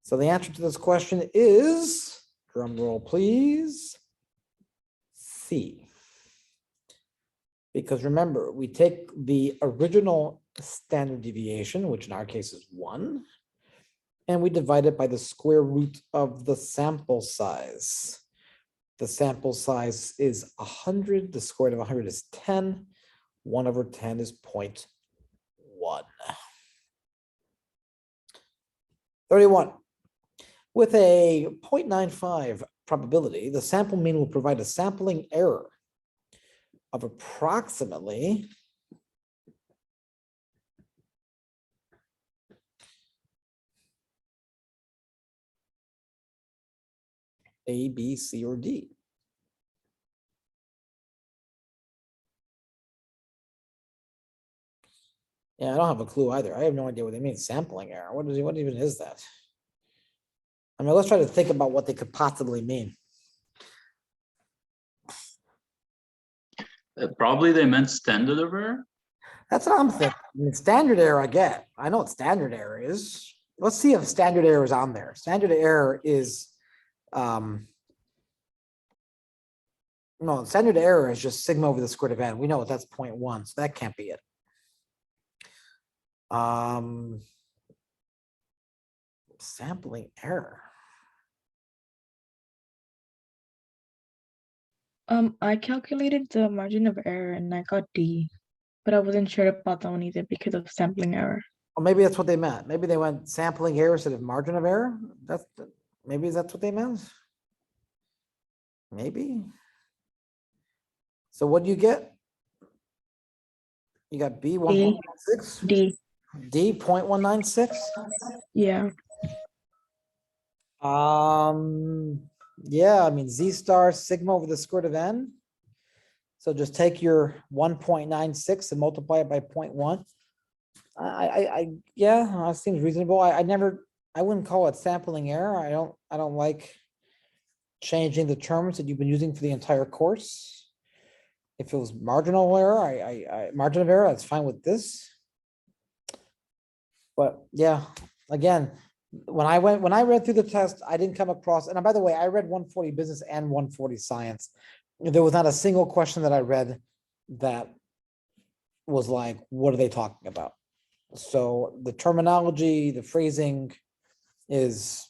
So the answer to this question is, drum roll please, C. Because remember, we take the original standard deviation, which in our case is 1, and we divide it by the square root of the sample size. The sample size is 100. The square root of 100 is 10. 1/10 is 0.1. 31. With a 0.95 probability, the sample mean will provide a sampling error of approximately A, B, C, or D. Yeah, I don't have a clue either. I have no idea what they mean, sampling error. What even is that? I mean, let's try to think about what they could possibly mean. Probably they meant standard error. That's what I'm thinking. I mean, standard error, I get. I know what standard error is. Let's see if standard error is on there. Standard error is, no, standard error is just sigma over the square root of n. We know that's 0.1, so that can't be it. Sampling error. I calculated the margin of error and I got D, but I wasn't sure about that one either because of sampling error. Or maybe that's what they meant. Maybe they went sampling error instead of margin of error. Maybe that's what they meant. Maybe. So what do you get? You got B 1.96, D, D 0.196. yeah. Yeah, I mean Z star sigma over the square root of n. So just take your 1.96 and multiply it by 0.1. Yeah, that seems reasonable. I wouldn't call it sampling error. I don't like changing the terms that you've been using for the entire course. If it was marginal error, margin of error, that's fine with this. But yeah, again, when I read through the test, I didn't come across, and by the way, I read 140 business and 140 science. There was not a single question that I read that was like, what are they talking about? So the terminology, the phrasing is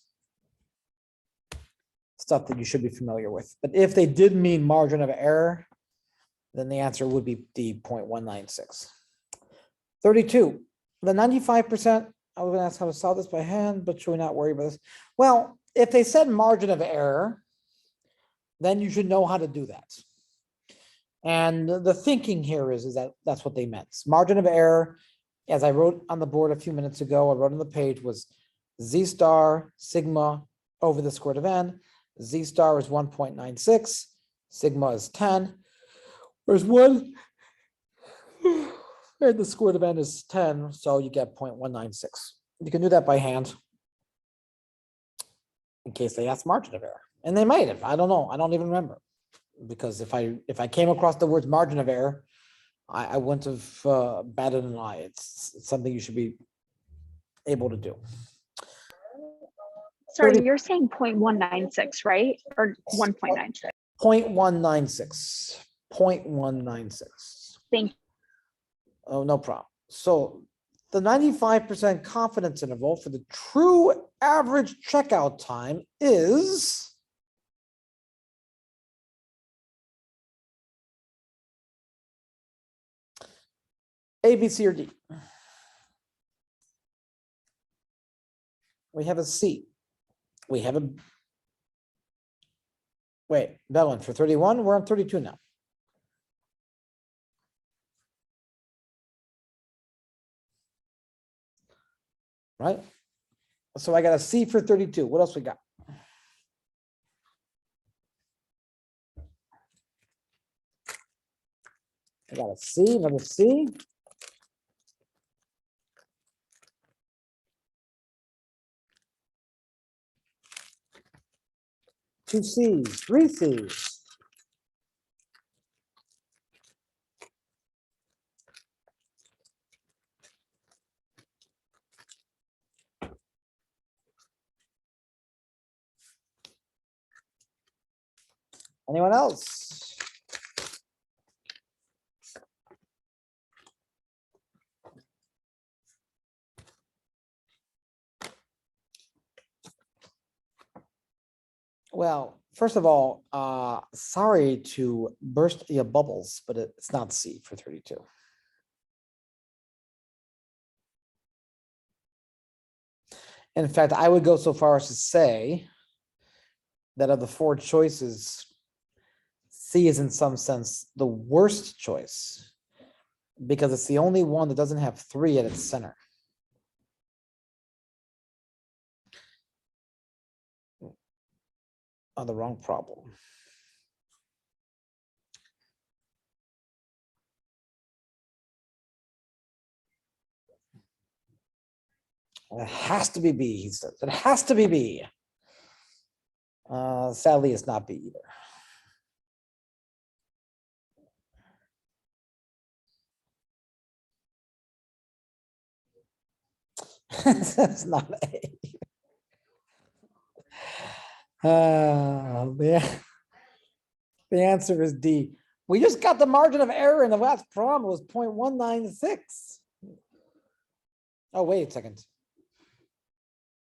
stuff that you should be familiar with. But if they did mean margin of error, then the answer would be D 0.196. 32, the 95%, I was gonna ask how to solve this by hand, but should we not worry about this? Well, if they said margin of error, then you should know how to do that. And the thinking here is that that's what they meant. Margin of error, as I wrote on the board a few minutes ago, I wrote on the page, was Z star sigma over the square root of n. Z star is 1.96, sigma is 10. There's 1, and the square root of n is 10, so you get 0.196. You can do that by hand in case they ask margin of error. And they might have, I don't know, I don't even remember. Because if I came across the words margin of error, I wouldn't have batted an eye. It's something you should be able to do. Sorry, 30 you're saying 0.196, right? Or 1.96? 0.196. 0.196. Thank you. Oh, no problem. So the 95% confidence interval for the true average checkout time is A, B, C, or D. We have a C. We have a, wait, that one for 31, we're on 32 now. Right? So I got a C for 32. What else we got? I got a C, another C. 2 C's, 3 C's. Anyone else? Well, first of all, sorry to burst your bubbles, but it's not C for 32. In fact, I would go so far as to say that of the 4 choices, C is in some sense the worst choice because it's the only one that doesn't have 3 at its center. Oh, the wrong problem. It has to be B, he says. It has to be B. Sadly, it's not B either. That's not A. The answer is D. We just got the margin of error in the last problem was 0.196. Oh, wait a second.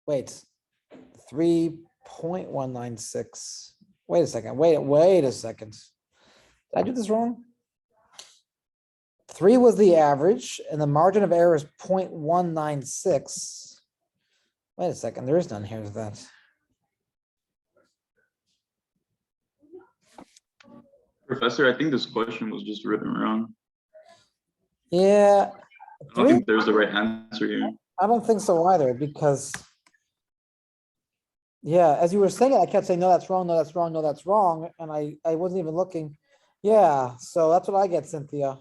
Wait, 3.196. Wait a second. Wait a second. Did I do this wrong? 3 was the average and the margin of error is 0.196. Wait a second. There is none here. Is that? Professor, I think this question was just written wrong. Yeah. I don't think there's the right answer here. I don't think so either, because yeah, as you were saying it, I kept saying, no, that's wrong, no, that's wrong, no, that's wrong, and I wasn't even looking. Yeah, so that's what I get, Cynthia.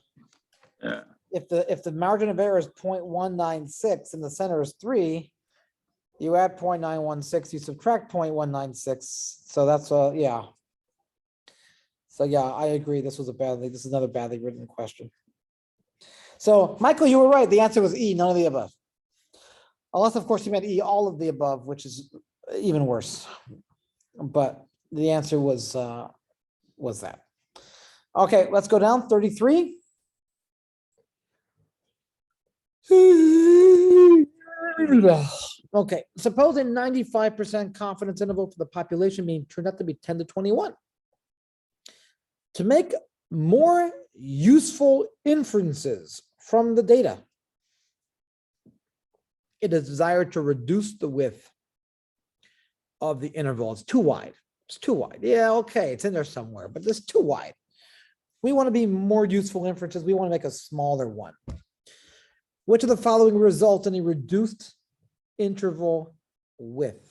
Yeah. If the margin of error is 0.196 and the center is 3, you add 0.916, you subtract 0.196. So that's yeah. So yeah, I agree. This is another badly written question. So Michael, you were right. The answer was E, none of the above. Unless, of course, you meant E, all of the above, which is even worse. But the answer was that. Okay, let's go down. 33. Okay, suppose a 95% confidence interval for the population mean turned out to be 10 to 21. To make more useful inferences from the data, it is desired to reduce the width of the interval. It's too wide. It's too wide. Yeah, okay, it's in there somewhere, but it's too wide. We want to be more useful inferences. We want to make a smaller one. Which of the following results in a reduced interval width?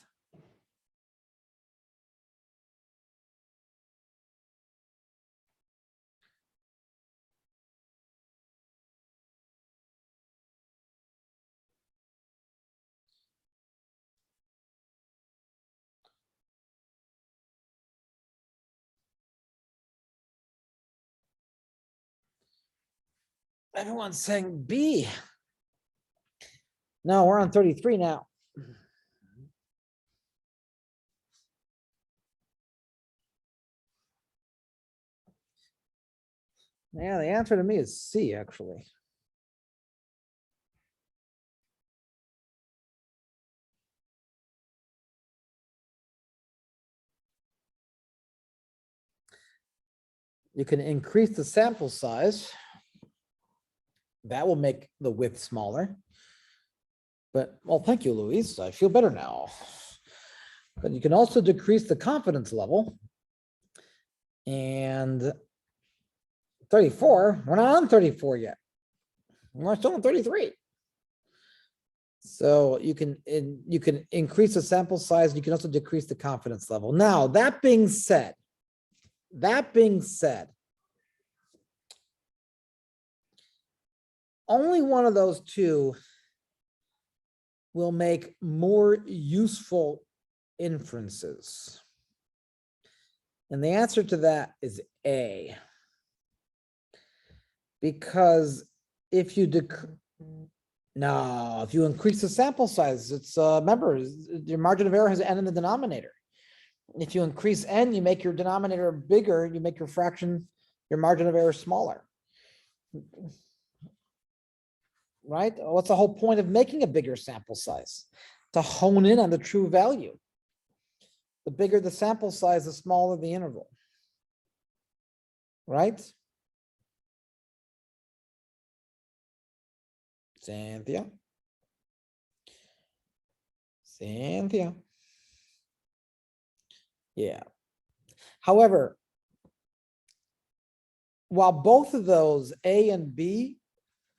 Everyone's saying B. No, we're on 33 now. Yeah, the answer to me is C, actually. You can increase the sample size. That will make the width smaller. But, well, thank you, Luis. I feel better now. But you can also decrease the confidence level. And 34, we're not on 34 yet. We're still on 33. So you can increase the sample size. You can also decrease the confidence level. Now, that being said, only one of those two will make more useful inferences. And the answer to that is A. Because if you no, if you increase the sample size, it's remember, your margin of error has n in the denominator. If you increase n, you make your denominator bigger, you make your fraction, your margin of error smaller. Right? What's the whole point of making a bigger sample size? To hone in on the true value. The bigger the sample size, the smaller the interval. Right? Cynthia? Cynthia? Yeah. However, while both of those, A and B,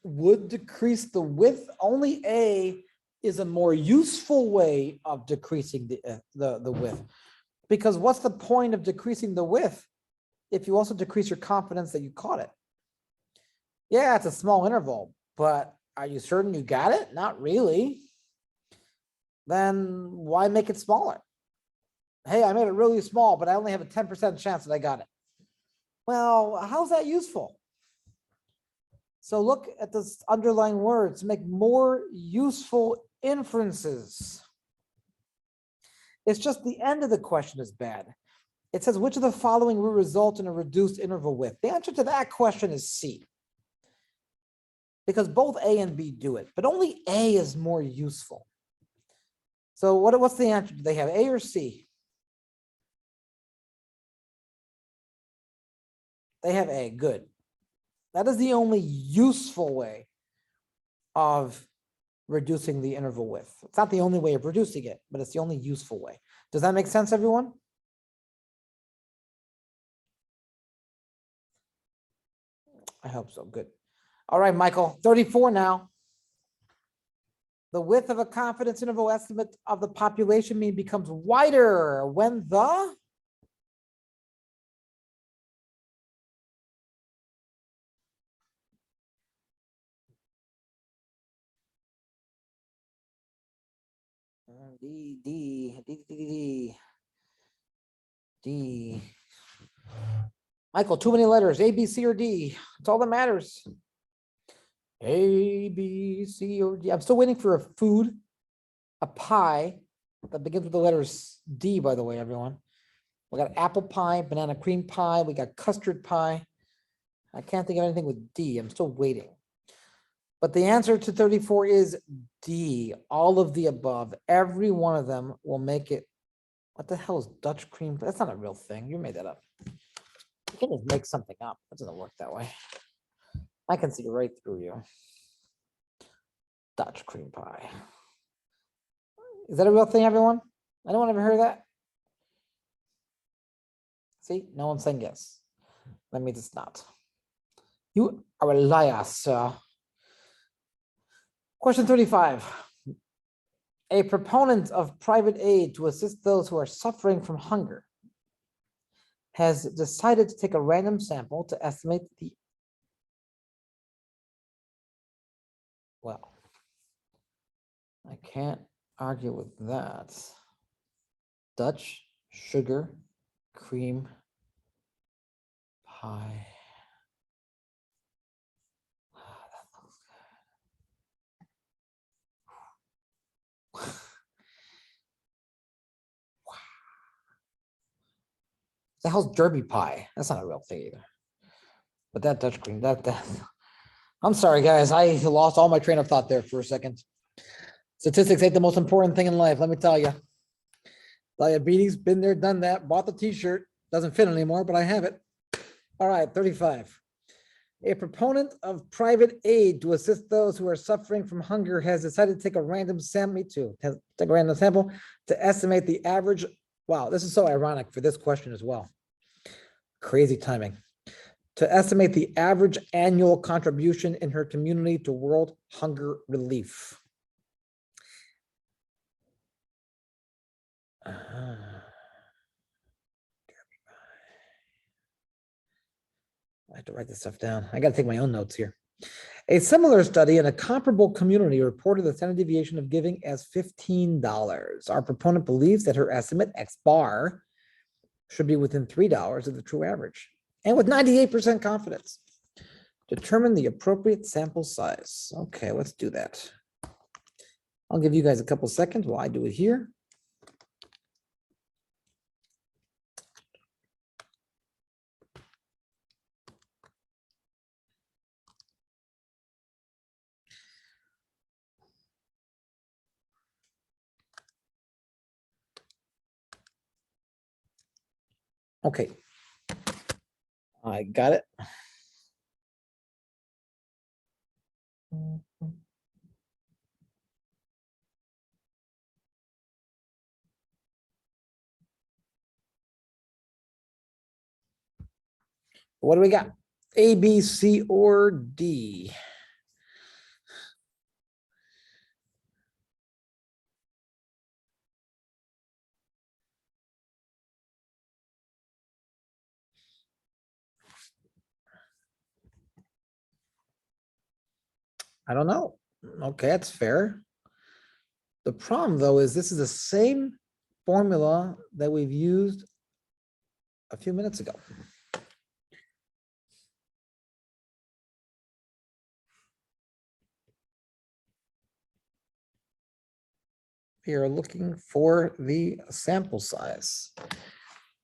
would decrease the width, only A is a more useful way of decreasing the width. Because what's the point of decreasing the width if you also decrease your confidence that you caught it? Yeah, it's a small interval, but are you certain you got it? Not really. Then why make it smaller? Hey, I made it really small, but I only have a 10% chance that I got it. Well, how's that useful? So look at this underlying words, make more useful inferences. It's just the end of the question is bad. It says, which of the following will result in a reduced interval width? The answer to that question is C. Because both A and B do it, but only A is more useful. So what's the answer? Do they have A or C? They have A, good. That is the only useful way of reducing the interval width. It's not the only way of reducing it, but it's the only useful way. Does that make sense, everyone? I hope so, good. All right, Michael, 34 now. The width of a confidence interval estimate of the population mean becomes wider when the D. Michael, too many letters, A, B, C, or D. It's all that matters. A, B, C, or D. I'm still waiting for a food, a pie that begins with the letters D, by the way, everyone. We got apple pie, banana cream pie. We got custard pie. I can't think of anything with D. I'm still waiting. But the answer to 34 is D, all of the above. Every one of them will make it. What the hell is Dutch cream? That's not a real thing. You made that up. You can just make something up. That doesn't work that way. I can see right through you. Dutch cream pie. Is that a real thing, everyone? Anyone ever heard of that? See, no one's saying yes. That means it's not. You are a liar, sir. Question 35. A proponent of private aid to assist those who are suffering from hunger has decided to take a random sample to estimate the, well, I can't argue with that. Dutch sugar cream pie. The hell's Derby pie? That's not a real thing either. But that Dutch cream, that I'm sorry, guys. I lost all my train of thought there for a second. Statistics ain't the most important thing in life, let me tell you. Diabetes, been there, done that, bought the t-shirt, doesn't fit anymore, but I have it. All right, 35. A proponent of private aid to assist those who are suffering from hunger has decided to take a random sample, to estimate the average. Wow, this is so ironic for this question as well. Crazy timing. To estimate the average annual contribution in her community to world hunger relief. I have to write this stuff down. I got to take my own notes here. A similar study in a comparable community reported the standard deviation of giving as $15. Our proponent believes that her estimate, X bar, should be within $3 of the true average, and with 98% confidence. Determine the appropriate sample size. Okay, let's do that. I'll give you guys a couple seconds while I do it here. Okay. I got it. What do we got? A, B, C, or D? I don't know. Okay, that's fair. The problem, though, is this is the same formula that we've used a few minutes ago. We are looking for the sample size,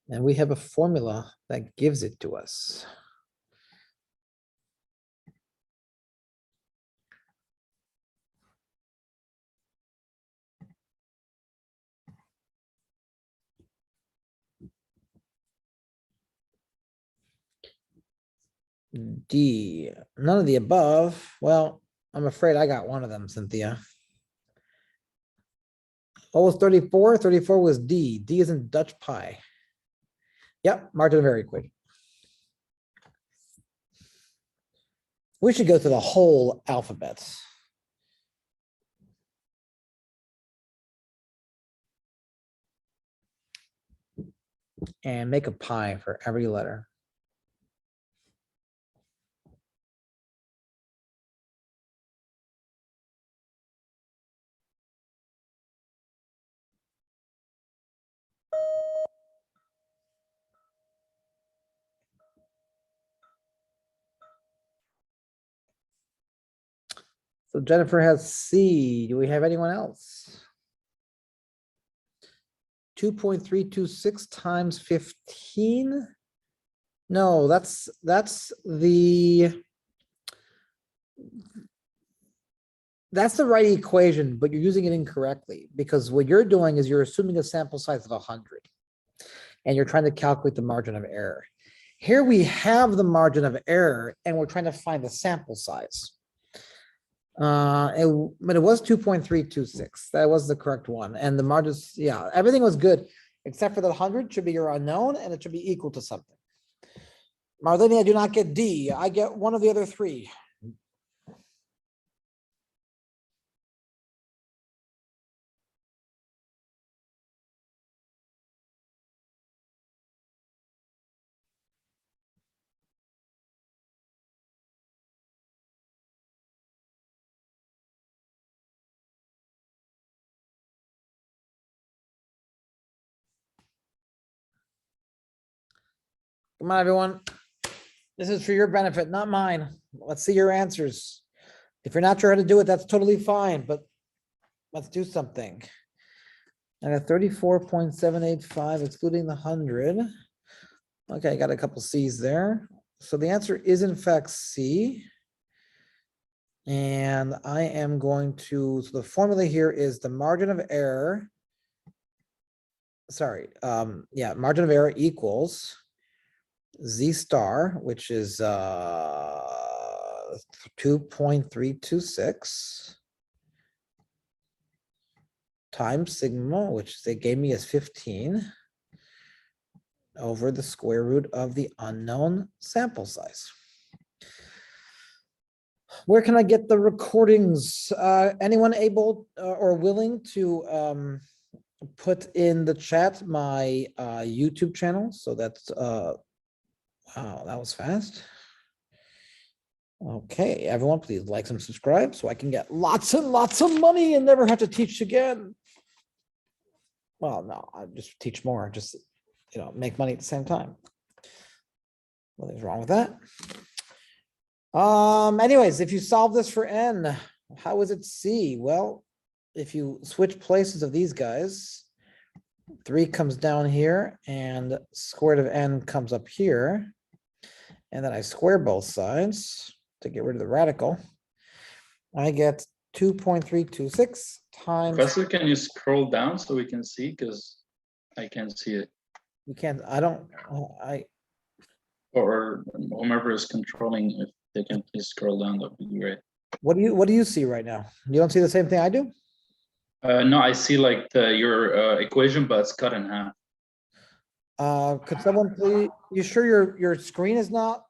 and we have a formula that gives it to us. D, none of the above. Well, I'm afraid I got one of them, Cynthia. What was 34? 34 was D. D is in Dutch pie. Yep, margin of error equation. We should go through the whole alphabet. And make a pie for every letter. So Jennifer has C. Do we have anyone else? 2.326 times 15. No, that's the right equation, but you're using it incorrectly, because what you're doing is you're assuming a sample size of 100 and you're trying to calculate the margin of error. Here we have the margin of error and we're trying to find the sample size. But it was 2.326. That was the correct one. And the margins, yeah, everything was good, except for the 100 should be your unknown and it should be equal to something. Marlene, I do not get D. I get one of the other three. Come on, everyone. This is for your benefit, not mine. Let's see your answers. If you're not sure how to do it, that's totally fine, but let's do something. I got 34.785 excluding the 100. Okay, I got a couple C's there. So the answer is in fact C. And I am going to, so the formula here is the margin of error. Sorry, yeah, margin of error equals Z star, which is 2.326 times sigma, which they gave me as 15, over the square root of the unknown sample size. Where can I get the recordings? Anyone able or willing to put in the chat my YouTube channel? So that's wow, that was fast. Okay, everyone, please like and subscribe so I can get lots and lots of money and never have to teach again. Well, no, I just teach more. Just make money at the same time. Nothing's wrong with that. Anyways, if you solve this for n, how is it c? Well, if you switch places of these guys, 3 comes down here and square root of n comes up here. And then I square both sides to get rid of the radical. I get 2.326 times. Professor, can you scroll down so we can see? Because I can't see it. You can't, Or whomever is controlling, if they can please scroll down, that would be great. what do you see right now? You don't see the same thing I do? No, I see like your equation, but it's cut in half. Could someone please, you sure your screen is not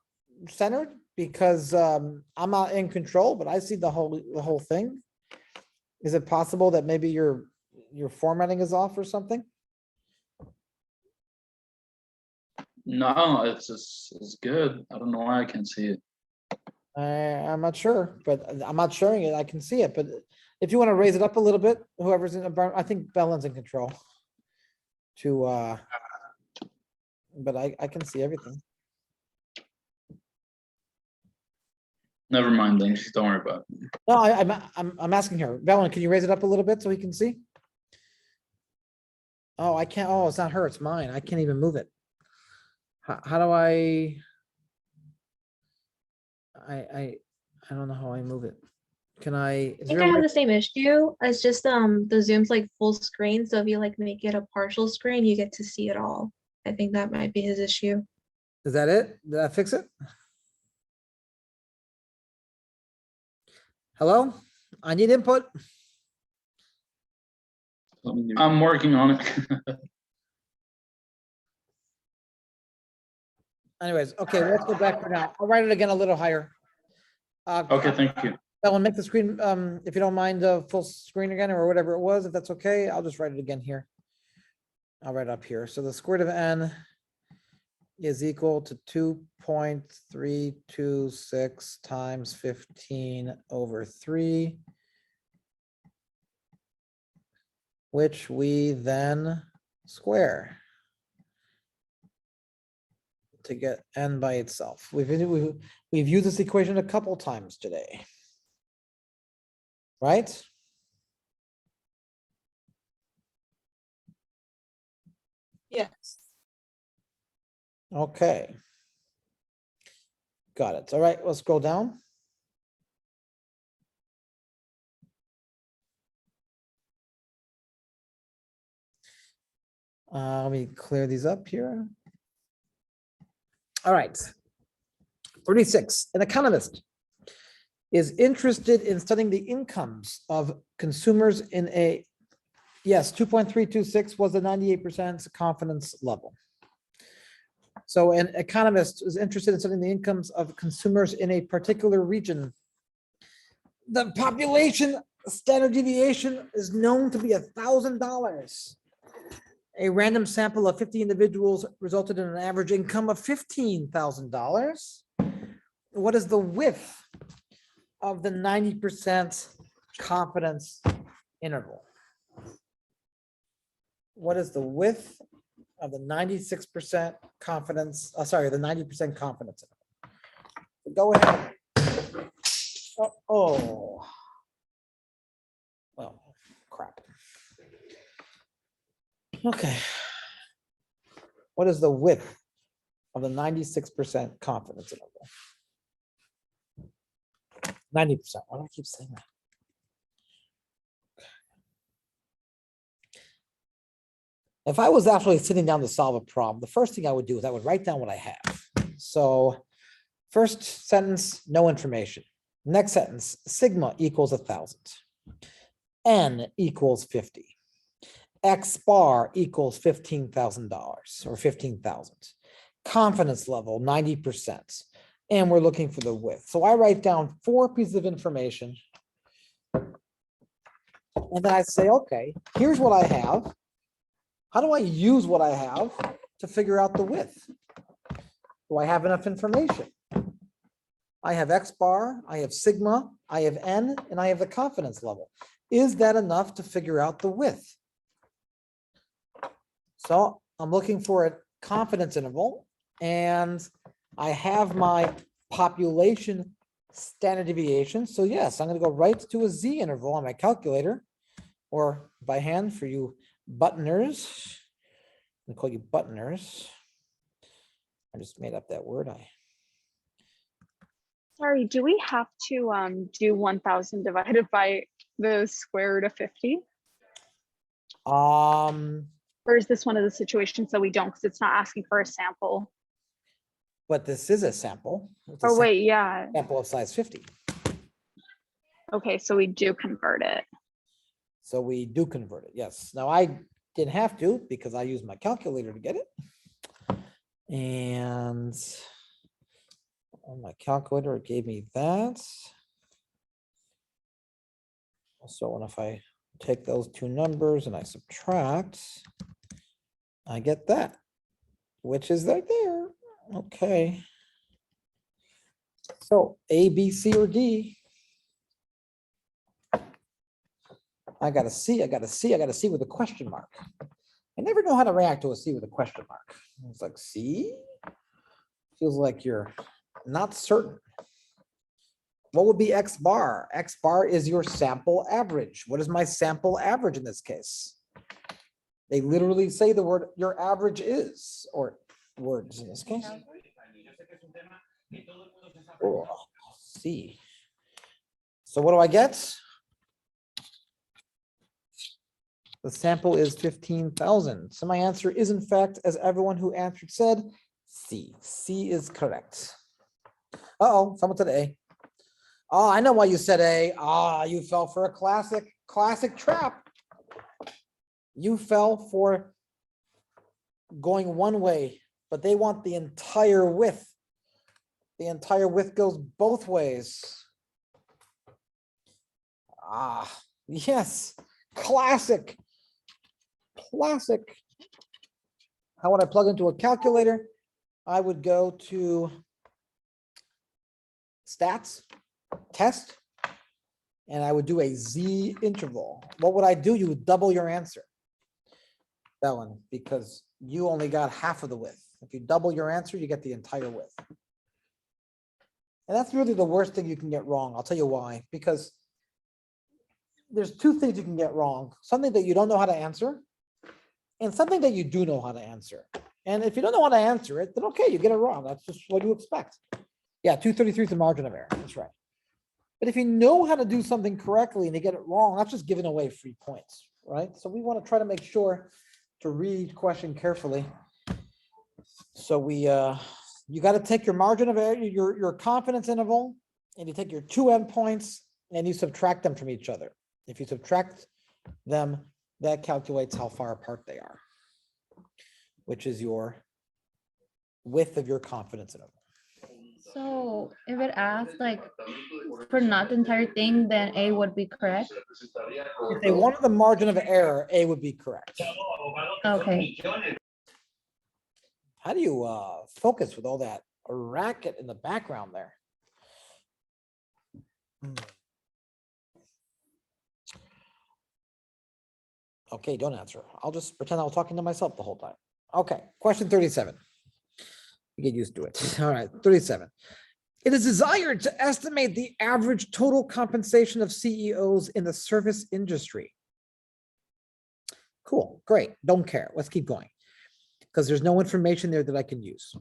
centered? Because I'm not in control, but I see the whole thing. Is it possible that maybe your formatting is off or something? No, it's good. I don't know why I can't see it. I'm not sure, but I'm not showing it. I can see it, but if you want to raise it up a little bit, whoever's in, I think Bellin's in control. But I can see everything. Never mind then, just don't worry about it. No, I'm asking her. Bellin, can you raise it up a little bit so we can see? Oh, I can't. Oh, it's not her, it's mine. I can't even move it. How do I don't know how I move it. Can I? I think I have the same issue. It's just the Zoom's like full screen, so if you like make it a partial screen, you get to see it all. I think that might be his issue. Is that it? Did I fix it? Hello? I need input. I'm working on it. Anyways, okay, let's go back for now. I'll write it again a little higher. Okay, thank you. That will make the screen, if you don't mind, full screen again or whatever it was, if that's okay, I'll just write it again here. I'll write it up here. So the square root of n is equal to 2.326 times 15 over 3, which we then square to get n by itself. We've used this equation a couple times today. Right? Yes. Okay. Got it. All right, let's scroll down. Let me clear these up here. All right. 36, an economist is interested in studying the incomes of consumers in a, yes, 2.326 was the 98% confidence level. So an economist is interested in studying the incomes of consumers in a particular region. The population standard deviation is known to be $1,000. A random sample of 50 individuals resulted in an average income of $15,000. What is the width of the 90% confidence interval? What is the width of the 96% confidence, the 90% confidence interval? Go ahead. Oh. Well, crap. Okay. What is the width of the 96% confidence interval? 90%. Why do I keep saying that? If I was actually sitting down to solve a problem, the first thing I would do is I would write down what I have. So first sentence, no information. Next sentence, sigma equals 1,000. N equals 50. X bar equals $15,000 or 15,000. Confidence level, 90%. And we're looking for the width. So I write down 4 pieces of information. And then I say, okay, here's what I have. How do I use what I have to figure out the width? Do I have enough information? I have X bar, I have sigma, I have N, and I have the confidence level. Is that enough to figure out the width? So I'm looking for confidence interval, and I have my population standard deviation. So yes, I'm gonna go right to a Z interval on my calculator, or by hand for you buttoners. I call you buttoners. I just made up that word. Sorry, do we have to do 1,000 divided by the square root of 50? Or is this one of the situations that we don't, because it's not asking for a sample? but this is a sample. It's a Oh, wait, yeah. sample of size 50. Okay, so we do convert it. So we do convert it, yes. Now I didn't have to because I used my calculator to get it. And on my calculator, it gave me that. So when if I take those two numbers and I subtract, I get that, which is right there. Okay. So A, B, C, or D. I got a C, I got a C, I got a C with a question mark. I never know how to react to a C with a question mark. It's like, C? Feels like you're not certain. What would be X bar? X bar is your sample average. What is my sample average in this case? They literally say the word your average is, or words in this case. Oh, C. So what do I get? The sample is 15,000. So my answer is in fact, as everyone who answered said, C. C is correct. Uh-oh, someone said A. Oh, I know why you said A. Ah, you fell for a classic trap. You fell for going one way, but they want the entire width. The entire width goes both ways. Ah, yes, classic. How would I plug into a calculator? I would go to stats, test, and I would do a Z interval. What would I do? You would double your answer, Ellen, because you only got half of the width. If you double your answer, you get the entire width. And that's really the worst thing you can get wrong. I'll tell you why, because there's two things you can get wrong. Something that you don't know how to answer and something that you do know how to answer. And if you don't know how to answer it, then okay, you get it wrong. That's just what you expect. Yeah, 233 is the margin of error. That's right. But if you know how to do something correctly and you get it wrong, that's just giving away free points, right? So we want to try to make sure to read question carefully. So you got to take your margin of error, your confidence interval, and you take your two endpoints and you subtract them from each other. If you subtract them, that calculates how far apart they are, which is your width of your confidence interval. So if it asks like for not the entire thing, then A would be correct. If they wanted the margin of error, A would be correct. Okay. How do you focus with all that racket in the background there? Okay, don't answer. I'll just pretend I was talking to myself the whole time. Okay, question 37. You get used to it. All right, 37. It is desired to estimate the average total compensation of CEOs in the service industry. Cool, great, don't care. Let's keep going. Because there's no information there that I can use,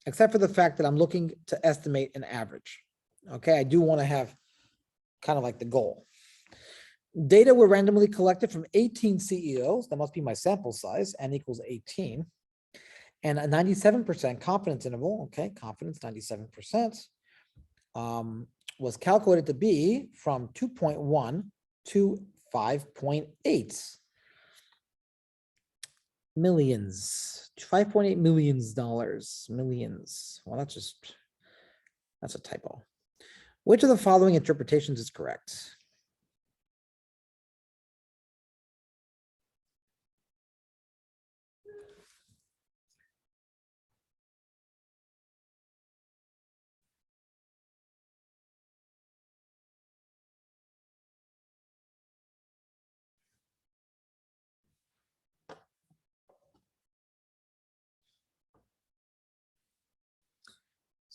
except for the fact that I'm looking to estimate an average. Okay, I do want to have kind of like the goal. Data were randomly collected from 18 CEOs. That must be my sample size, n equals 18. And a 97% confidence interval, okay, confidence 97%, was calculated to be from 2.1 to 5.8 millions, 5.8 millions. Well, that's a typo. Which of the following interpretations is correct?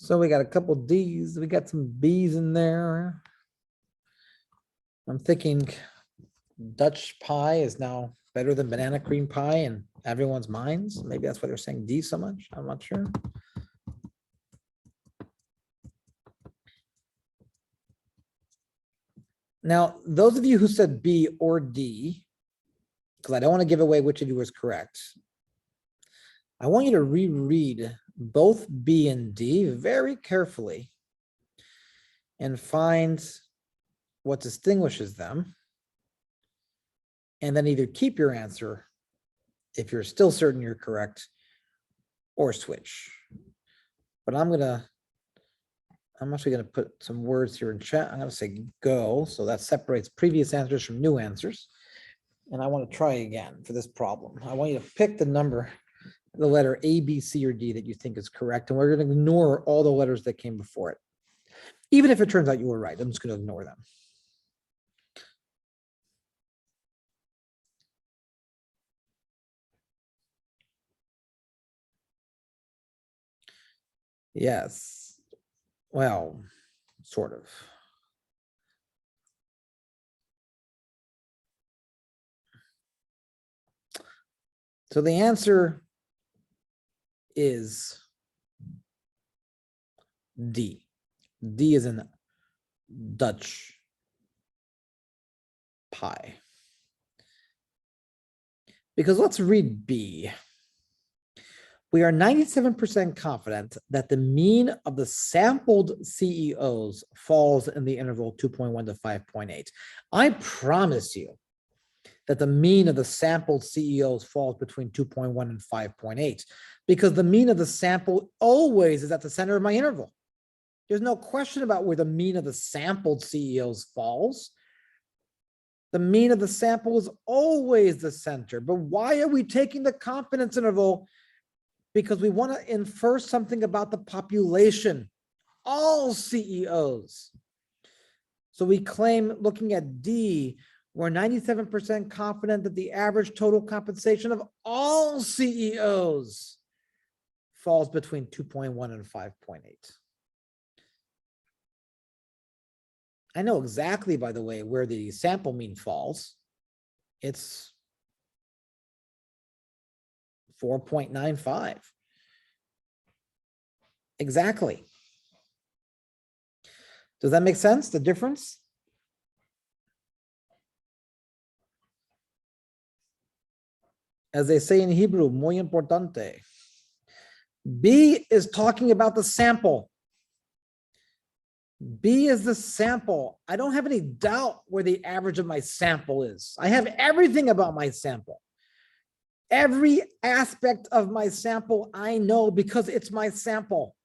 So we got a couple Ds, we got some Bs in there. I'm thinking Dutch pie is now better than banana cream pie in everyone's minds. Maybe that's why they're saying D so much. I'm not sure. Now, those of you who said B or D, because I don't want to give away which of you was correct, I want you to reread both B and D very carefully and find what distinguishes them. And then either keep your answer if you're still certain you're correct, or switch. But I'm actually gonna put some words here in chat. I'm gonna say go, so that separates previous answers from new answers. And I want to try again for this problem. I want you to pick the number, the letter A, B, C, or D that you think is correct, and we're gonna ignore all the letters that came before it. Even if it turns out you were right, I'm just gonna ignore them. Yes, well, sort of. So the answer is D. D is in Dutch pie. Because let's read B. We are 97% confident that the mean of the sampled CEOs falls in the interval 2.1 to 5.8. I promise you that the mean of the sampled CEOs falls between 2.1 and 5.8, because the mean of the sample always is at the center of my interval. There's no question about where the mean of the sampled CEOs falls. The mean of the sample is always the center. But why are we taking the confidence interval? Because we want to infer something about the population, all CEOs. So we claim, looking at D, we're 97% confident that the average total compensation of all CEOs falls between 2.1 and 5.8. I know exactly, by the way, where the sample mean falls. It's 4.95. Exactly. Does that make sense, the difference? As they say in Hebrew, muy importante. B is talking about the sample. B is the sample. I don't have any doubt where the average of my sample is. I have everything about my sample. Every aspect of my sample I know because it's my sample.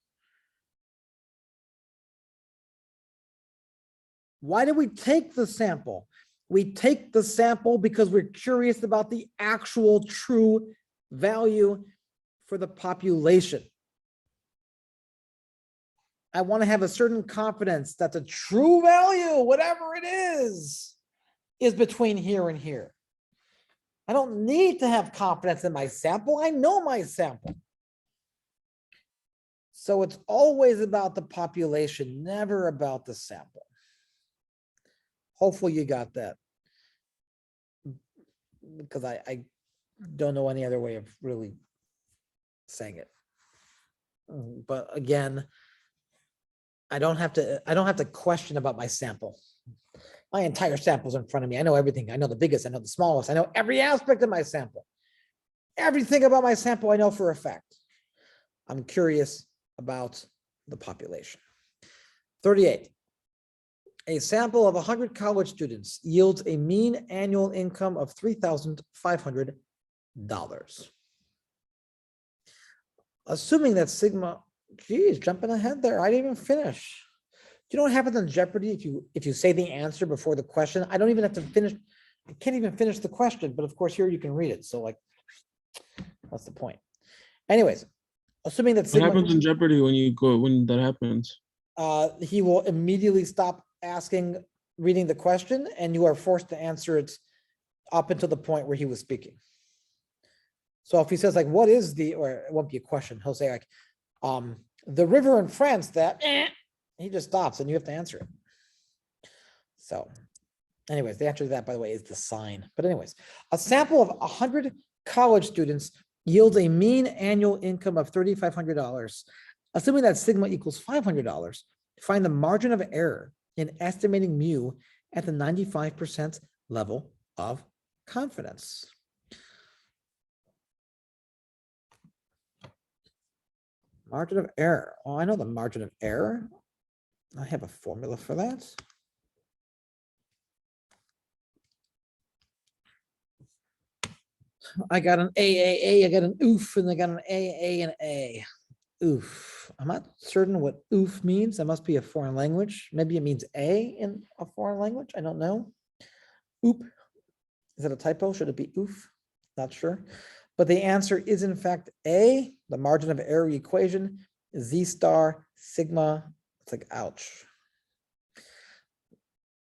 Why do we take the sample? We take the sample because we're curious about the actual true value for the population. I want to have a certain confidence that the true value, whatever it is between here and here. I don't need to have confidence in my sample. I know my sample. So it's always about the population, never about the sample. Hopefully you got that. Because I don't know any other way of really saying it. But again, I don't have to question about my sample. My entire sample's in front of me. I know everything. I know the biggest, I know the smallest. I know every aspect of my sample. Everything about my sample I know for a fact. I'm curious about the population. 38. A sample of 100 college students yields a mean annual income of $3,500. Assuming that sigma, geez, jumping ahead there. I didn't even finish. Do you know what happens in Jeopardy if you say the answer before the question? I don't even have to finish. I can't even finish the question, but of course here you can read it. So like, that's the point. Anyways, assuming that What sigma, happens in Jeopardy when that happens? he will immediately stop reading the question, and you are forced to answer it up until the point where he was speaking. So if he says like, what is the, or it won't be a question, he'll say like, the river in France that he just stops and you have to answer it. So anyways, the answer to that, by the way, is the sign. But anyways, a sample of 100 college students yields a mean annual income of $3,500. Assuming that sigma equals $500, find the margin of error in estimating mu at the 95% level of confidence. Margin of error. Oh, I know the margin of error. I have a formula for that. I got an AAA, I got an oof, and I got an AA and A. Oof. I'm not certain what oof means. That must be a foreign language. Maybe it means A in a foreign language. I don't know. Oop. Is that a typo? Should it be oof? Not sure. But the answer is in fact A, the margin of error equation, Z star sigma. It's like ouch.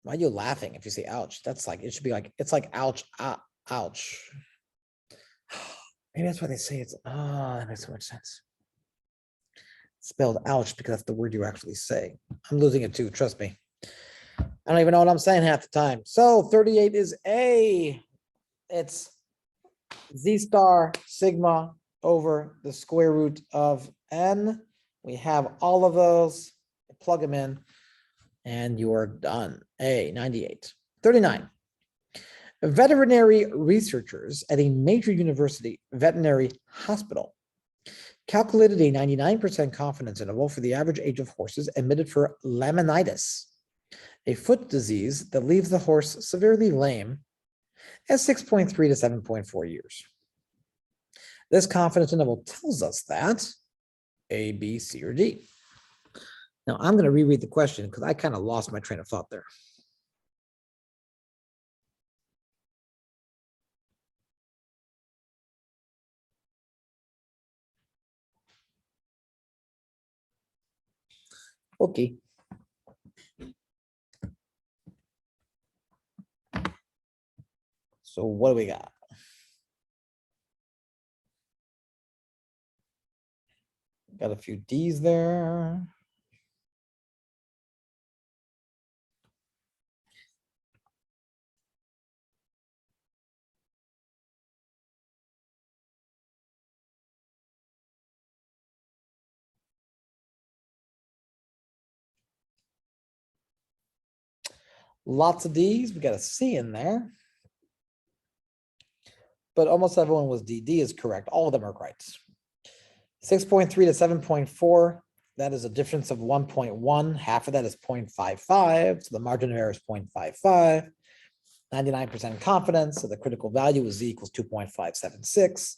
Why are you laughing if you say ouch? That's like, it should be like, it's like ouch, ouch. Maybe that's why they say it's, that makes so much sense. Spelled ouch because that's the word you actually say. I'm losing it too, trust me. I don't even know what I'm saying half the time. So 38 is A. It's Z star sigma over the square root of N. We have all of those, plug them in, and you are done. A, 98. 39. Veterinary researchers at a major university veterinary hospital calculated a 99% confidence interval for the average age of horses admitted for laminitis, a foot disease that leaves the horse severely lame, at 6.3 to 7.4 years. This confidence interval tells us that A, B, C, or D. Now I'm going to reread the question because I kind of lost my train of thought there. Okay. So what do we got? Got a few D's there. Lots of D's. We got a C in there. But almost everyone was D. D is correct. All of them are right. 6.3 to 7.4. That is a difference of 1.1. Half of that is 0.55. So the margin of error is 0.55. 99% confidence. So the critical value is Z equals 2.576.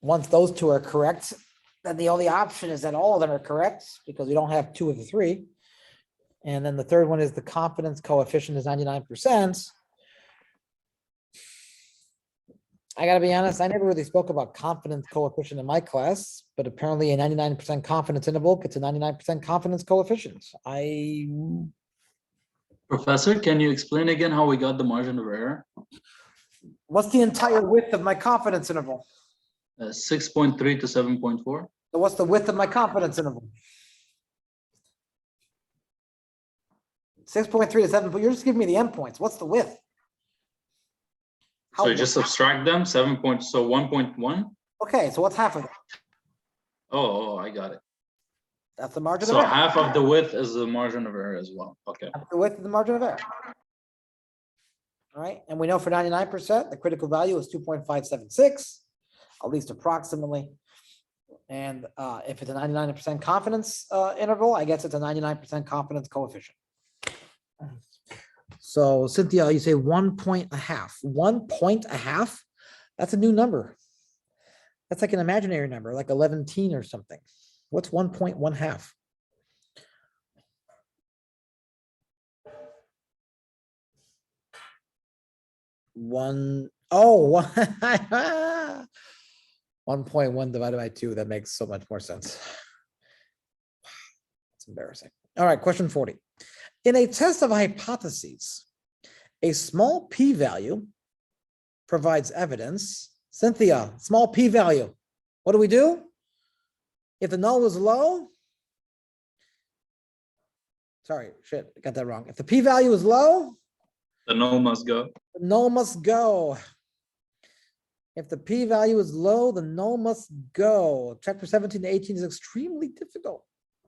Once those two are correct, then the only option is that all of them are correct because we don't have two of the three. And then the third one is the confidence coefficient is 99%. I gotta be honest, I never really spoke about confidence coefficient in my class, but apparently a 99% confidence interval gets a 99% confidence coefficient. Professor, can you explain again how we got the margin of error? What's the entire width of my confidence interval? 6.3 to 7.4. So what's the width of my confidence interval? 6.3 to 7, but you're just giving me the endpoints. What's the width? So you just subtract them, 7 point, so 1.1. Okay, so what's half of it? Oh, I got it. That's the margin So of error. half of the width is the margin of error as well. Okay. That's the width of the margin of error. All right, and we know for 99%, the critical value is 2.576, at least approximately. And if it's a 99% confidence interval, I guess it's a 99% confidence coefficient. So Cynthia, you say 1.5. 1.5? That's a new number. That's like an imaginary number, like 11 or something. What's 1.5? One, oh, 1.1 divided by 2. That makes so much more sense. It's embarrassing. All right, question 40. In a test of hypotheses, a small p-value provides evidence. Cynthia, small p-value. What do? If the null is low, sorry, shit, I got that wrong. If the p-value is low, The null must go. the null must go. If the p-value is low, the null must go. Chapter 17 to 18 is extremely difficult.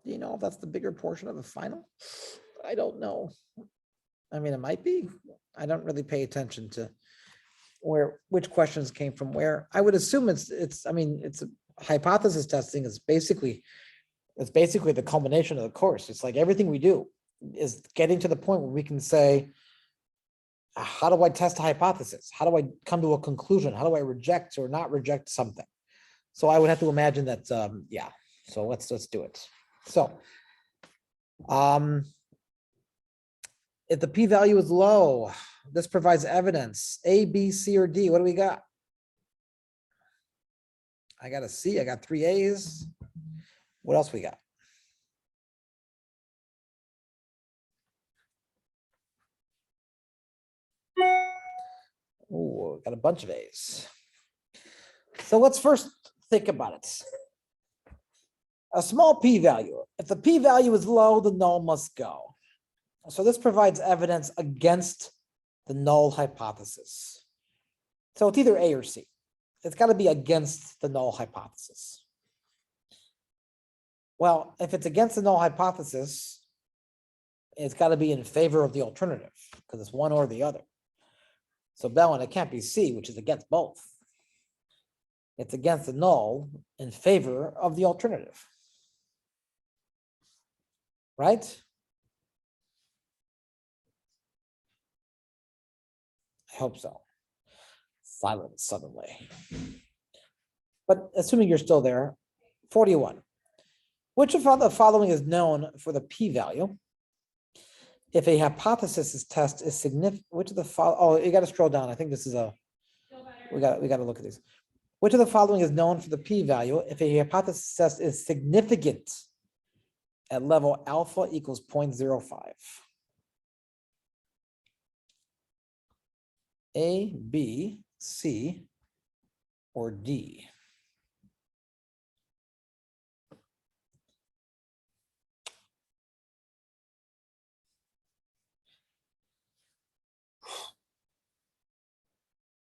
Do you know if that's the bigger portion of the final? I don't know. I mean, it might be. I don't really pay attention to which questions came from where. I would assume it's hypothesis testing is basically the culmination of the course. It's like everything we do is getting to the point where we can say, how do I test a hypothesis? How do I come to a conclusion? How do I reject or not reject something? So I would have to imagine that, yeah. So let's do it. So, if the p-value is low, this provides evidence. A, B, C, or D. What do we got? I got a C. I got 3 A's. What else we got? Oh, got a bunch of A's. So let's first think about it. A small p-value. If the p-value is low, the null must go. So this provides evidence against the null hypothesis. So it's either A or C. It's got to be against the null hypothesis. Well, if it's against the null hypothesis, it's got to be in favor of the alternative because it's one or the other. So Bellin, it can't be C, which is against both. It's against the null in favor of the alternative. Right? I hope so. Silence suddenly. But assuming you're still there, 41. Which of the following is known for the p-value? If a hypothesis test is significant, which of the following? Oh, you got to scroll down. I think this is a. We got to look at these. Which of the following is known for the p-value if a hypothesis test is significant at level alpha equals 0.05? A, B, C, or D?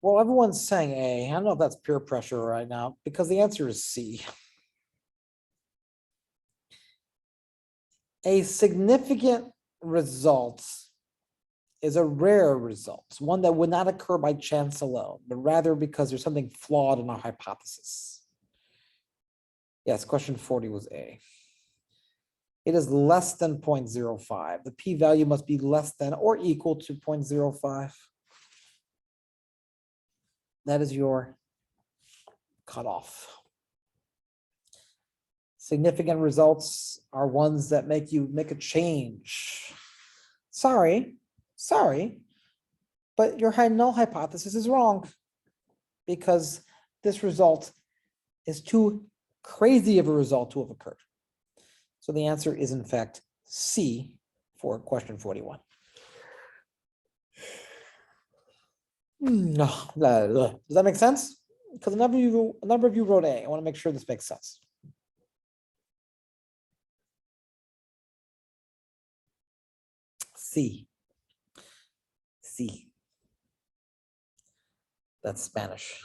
Well, everyone's saying A. I don't know if that's peer pressure right now because the answer is C. A significant result is a rare result, one that would not occur by chance alone, but rather because there's something flawed in our hypothesis. Yes, question 40 was A. It is less than 0.05. The p-value must be less than or equal to 0.05. That is your cutoff. Significant results are ones that make you make a change. Sorry, but your null hypothesis is wrong because this result is too crazy of a result to have occurred. So the answer is in fact C for question 41. Does that make sense? Because a number of you wrote A. I want to make sure this makes sense. C. That's Spanish.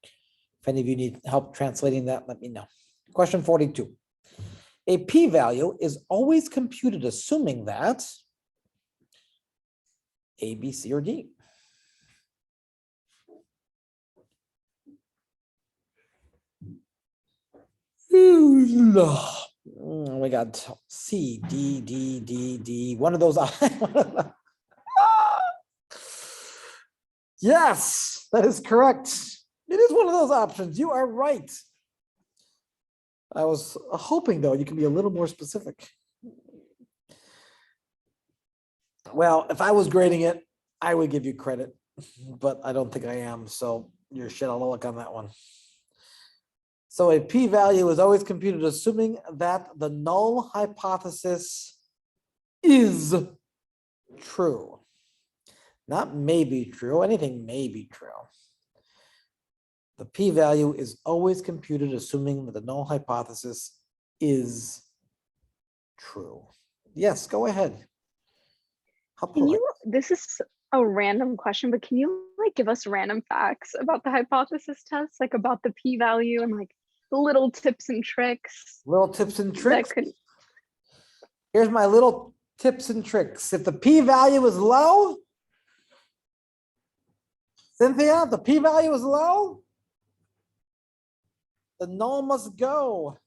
If any of you need help translating that, let me know. Question 42. A p-value is always computed assuming that A, B, C, or D. We got C, D, D, D, D. One of those. Yes, that is correct. It is one of those options. You are right. I was hoping, though, you can be a little more specific. Well, if I was grading it, I would give you credit, but I don't think I am. So you're shit out of luck on that one. So a p-value is always computed assuming that the null hypothesis is true. Not may be true, anything may be true. The p-value is always computed assuming that the null hypothesis is true. Yes, go ahead. How Can polite. you, this is a random question, but can you like give us random facts about the hypothesis test, like about the p-value and like the little tips and tricks Little tips and that tricks. could, Here's my little tips and tricks. If the p-value is low, Cynthia, the p-value is low, the null must go.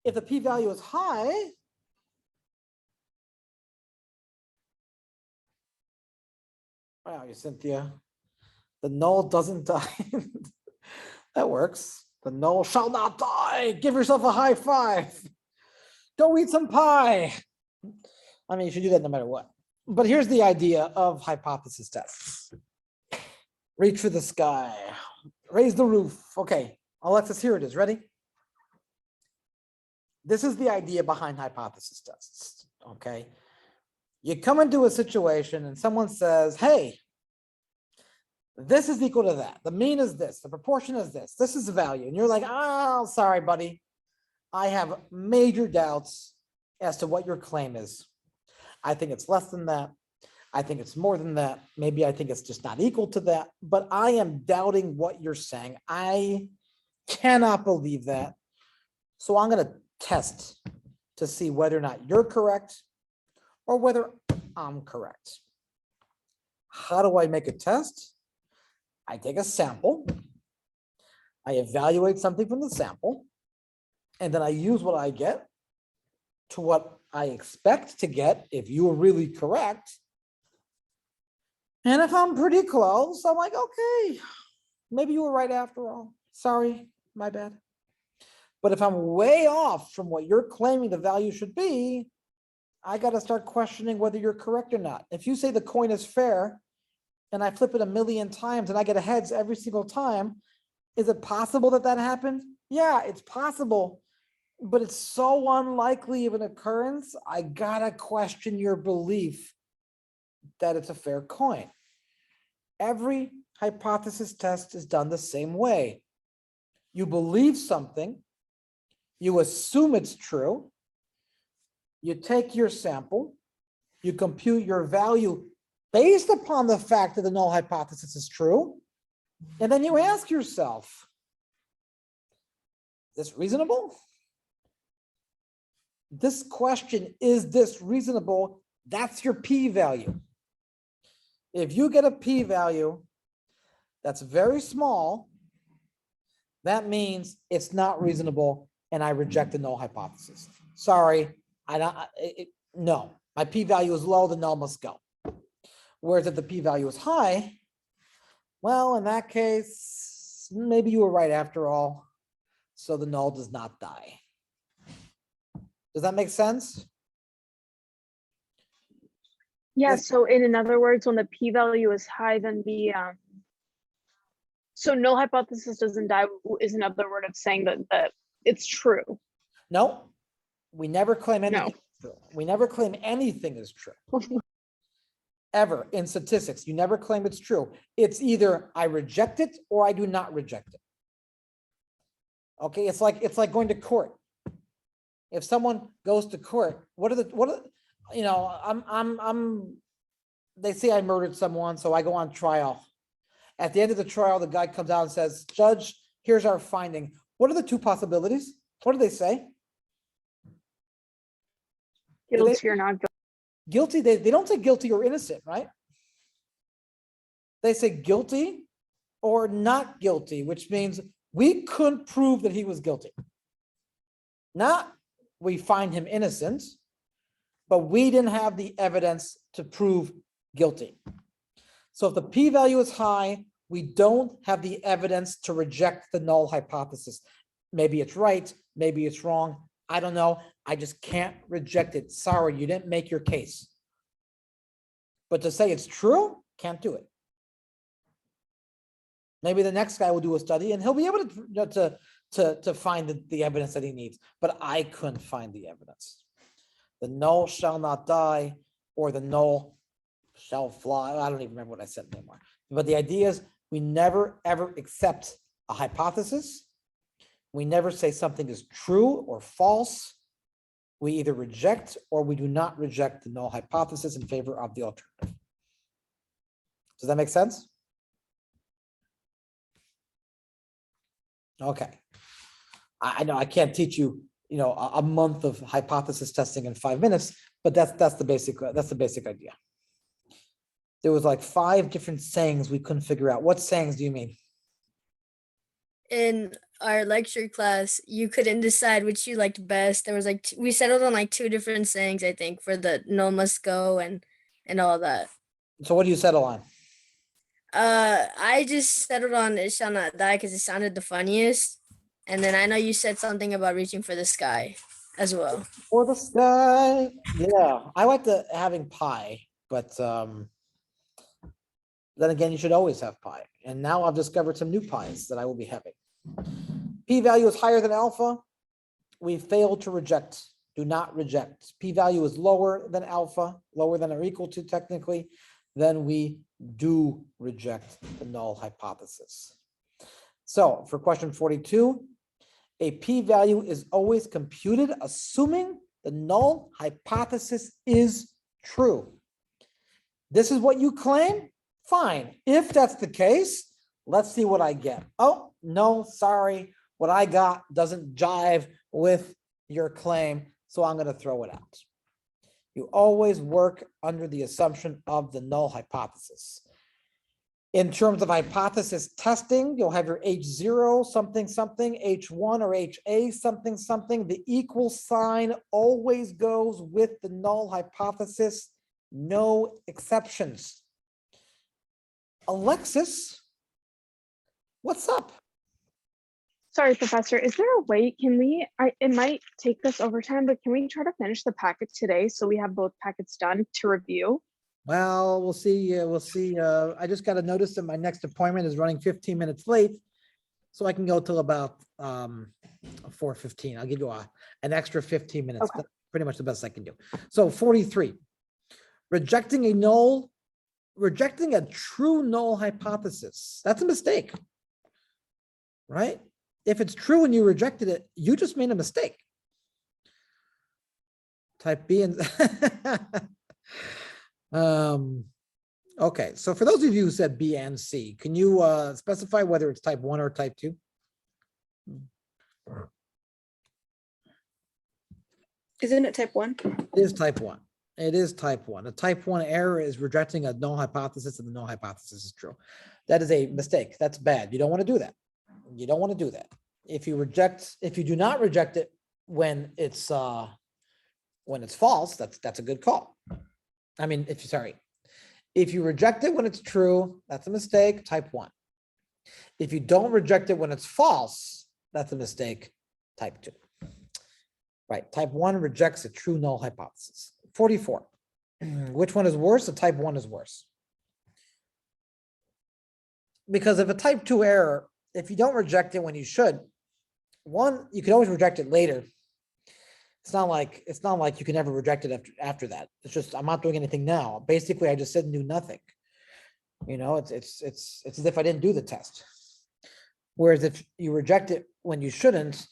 If the p-value is high, wow, you Cynthia, the null doesn't die. That works. The null shall not die. Give yourself a high five. Go eat some pie. I mean, you should do that no matter what. But here's the idea of hypothesis tests. Reach for the sky. Raise the roof. Okay, Alexis, here it is. Ready? This is the idea behind hypothesis tests. Okay. You come into a situation and someone says, hey, this is equal to that. The mean is this. The proportion is this. This is the value. And you're like, oh, sorry, buddy. I have major doubts as to what your claim is. I think it's less than that. I think it's more than that. Maybe I think it's just not equal to that, but I am doubting what you're saying. I cannot believe that. So I'm going to test to see whether or not you're correct or whether I'm correct. How do I make a test? I take a sample. I evaluate something from the sample, and then I use what I get to what I expect to get if you were really correct. And if I'm pretty close, I'm like, okay, maybe you were right after all. Sorry, my bad. But if I'm way off from what you're claiming the value should be, I got to start questioning whether you're correct or not. If you say the coin is fair and I flip it 1,000,000 times and I get a heads every single time, is it possible that that happened? Yeah, it's possible, but it's so unlikely of an occurrence. I gotta question your belief that it's a fair coin. Every hypothesis test is done the same way. You believe something, you assume it's true, you take your sample, you compute your value based upon the fact that the null hypothesis is true, and then you ask yourself, is this reasonable? This question, is this reasonable? That's your p-value. If you get a p-value that's very small, that means it's not reasonable and I reject the null hypothesis. Sorry, no, my p-value is low, the null must go. Whereas if the p-value is high, well, in that case, maybe you were right after all, so the null does not die. Does that make sense? yeah, Yes. so in other words, when the p-value is high, then the, so null hypothesis doesn't die is another word of saying that it's true. No, we never claim anything No. is true. We never claim anything is true. Ever in statistics, you never claim it's true. It's either I reject it or I do not reject it. Okay, it's like going to court. If someone goes to court, they say I murdered someone, so I go on trial. At the end of the trial, the guy comes out and says, Judge, here's our finding. What are the two possibilities? What do they say? Guilty or not Guilty, they don't say guilty or innocent, right? They say guilty or not guilty, which means we couldn't prove that he was guilty. Not we find him innocent, but we didn't have the evidence to prove guilty. So if the p-value is high, we don't have the evidence to reject the null hypothesis. Maybe it's right, maybe it's wrong. I don't know. I just can't reject it. Sorry, you didn't make your case. But to say it's true, can't do it. Maybe the next guy will do a study and he'll be able to find the evidence that he needs. But I couldn't find the evidence. The null shall not die, or the null shall fly. I don't even remember what I said anymore. But the idea is we never, ever accept a hypothesis. We never say something is true or false. we either reject or we do not reject the null hypothesis in favor of the alternative. Does that make sense? Okay. I know I can't teach you, a month of hypothesis testing in 5 minutes, but that's the basic idea. There was like 5 different sayings we couldn't figure out. What sayings do you mean? In our lecture class, you couldn't decide which you liked best. There was like we settled on like 2 different sayings, I think, for the no must go and all that. So what do you settle on? I just settled on it shall not die because it sounded the funniest. And then I know you said something about reaching for the sky as well. For the sky. Yeah, I like having pi, but then again, you should always have pi. And now I've discovered some new pi's that I will be having. P-value is higher than alpha. We fail to reject. Do not reject. P-value is lower than alpha, lower than or equal to technically. Then we do reject the null hypothesis. So for question 42, a p-value is always computed assuming the null hypothesis is true. This is what you claim? Fine. If that's the case, let's see what I get. Oh, no, sorry. What I got doesn't jive with your claim, so I'm going to throw it out. You always work under the assumption of the null hypothesis. In terms of hypothesis testing, you'll have your H0 something something, H1 or HA something something. The equal sign always goes with the null hypothesis, no exceptions. Alexis, what's up? Sorry, Professor, is there a way, it might take this overtime, but can we try to finish the packet today so we have both packets done to review? Well, we'll see. We'll see. I just got a notice that my next appointment is running 15 minutes late, so I can go till about 4:15. I'll give you an extra 15 minutes. Okay. That's pretty much the best I can do. So 43, rejecting a true null hypothesis. That's a mistake, right? If it's true and you rejected it, you just made a mistake. Type B and okay, so for those of you who said B and C, can you specify whether it's type 1 or type 2? Isn't it type 1? It is type 1. It is type 1. A type 1 error is rejecting a null hypothesis and the null hypothesis is true. That is a mistake. That's bad. You don't want to do that. You don't want to do that. If you do not reject it when it's false, that's a good call. I mean, if you reject it when it's true, that's a mistake, type 1. If you don't reject it when it's false, that's a mistake, type 2. Right, type 1 rejects a true null hypothesis. 44, which one is worse? A type 1 is worse. Because if a type 2 error, if you don't reject it when you should, you can always reject it later. It's not like you can never reject it after that. It's just, I'm not doing anything now. Basically, I just said and do nothing. It's as if I didn't do the test. Whereas if you reject it when you shouldn't,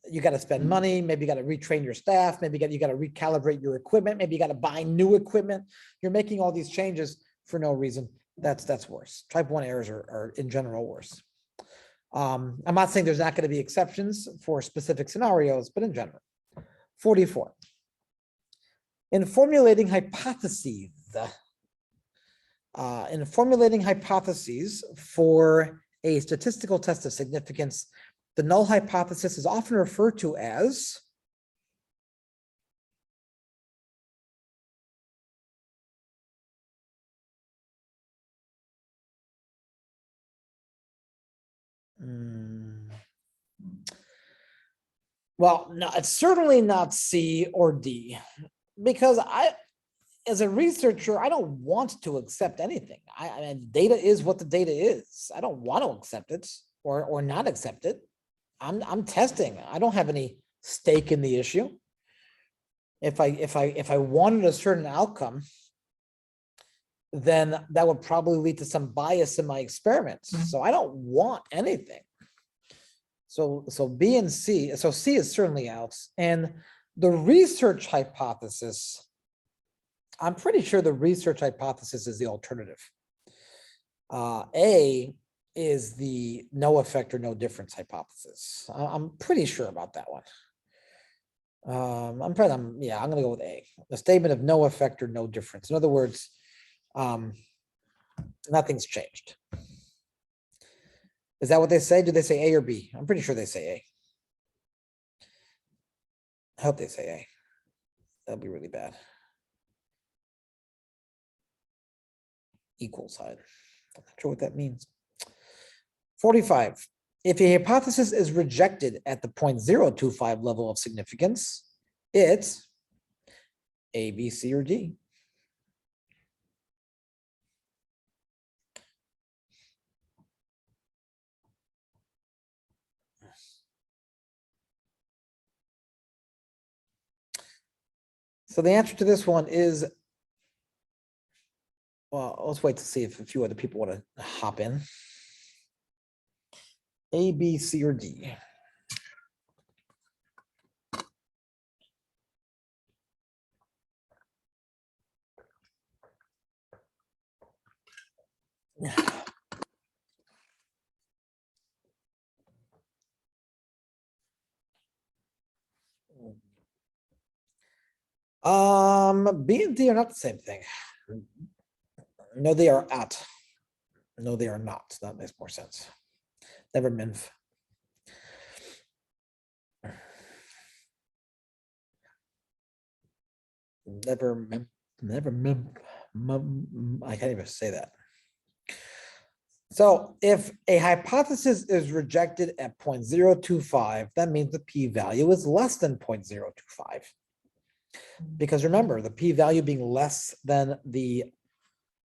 you got to spend money. Maybe you got to retrain your staff. Maybe you got to recalibrate your equipment. Maybe you got to buy new equipment. You're making all these changes for no reason. That's worse. Type 1 errors are in general worse. I'm not saying there's not going to be exceptions for specific scenarios, but in general. 44. In formulating hypotheses, for a statistical test of significance, the null hypothesis is often referred to as well, no, it's certainly not C or D, because as a researcher, I don't want to accept anything. I mean, data is what the data is. I don't want to accept it or not accept it. I'm testing. I don't have any stake in the issue. If I wanted a certain outcome, then that would probably lead to some bias in my experiments. So I don't want anything. So B and C, so C is certainly out. And The research hypothesis, I'm pretty sure the research hypothesis is the alternative. A is the no effect or no difference hypothesis. I'm pretty sure about that one. I'm gonna go with A. The statement of no effect or no difference. In other words, nothing's changed. Is that what they say? Do they say A or B? I'm pretty sure they say A. I hope they say A. That'll be really bad. Equal sign. I'm not sure what that means. 45. If a hypothesis is rejected at the 0.025 level of significance, it's A, B, C, or D. So the answer to this one is, well, let's wait to see if a few other people want to hop in. A, B, C, or D. B and D are not the same thing. No, they are at. No, they are not. That makes more sense. Never minf. Never I can't even say that. So if a hypothesis is rejected at 0.025, that means the p-value is less than 0.025. Because remember, the p-value being less than the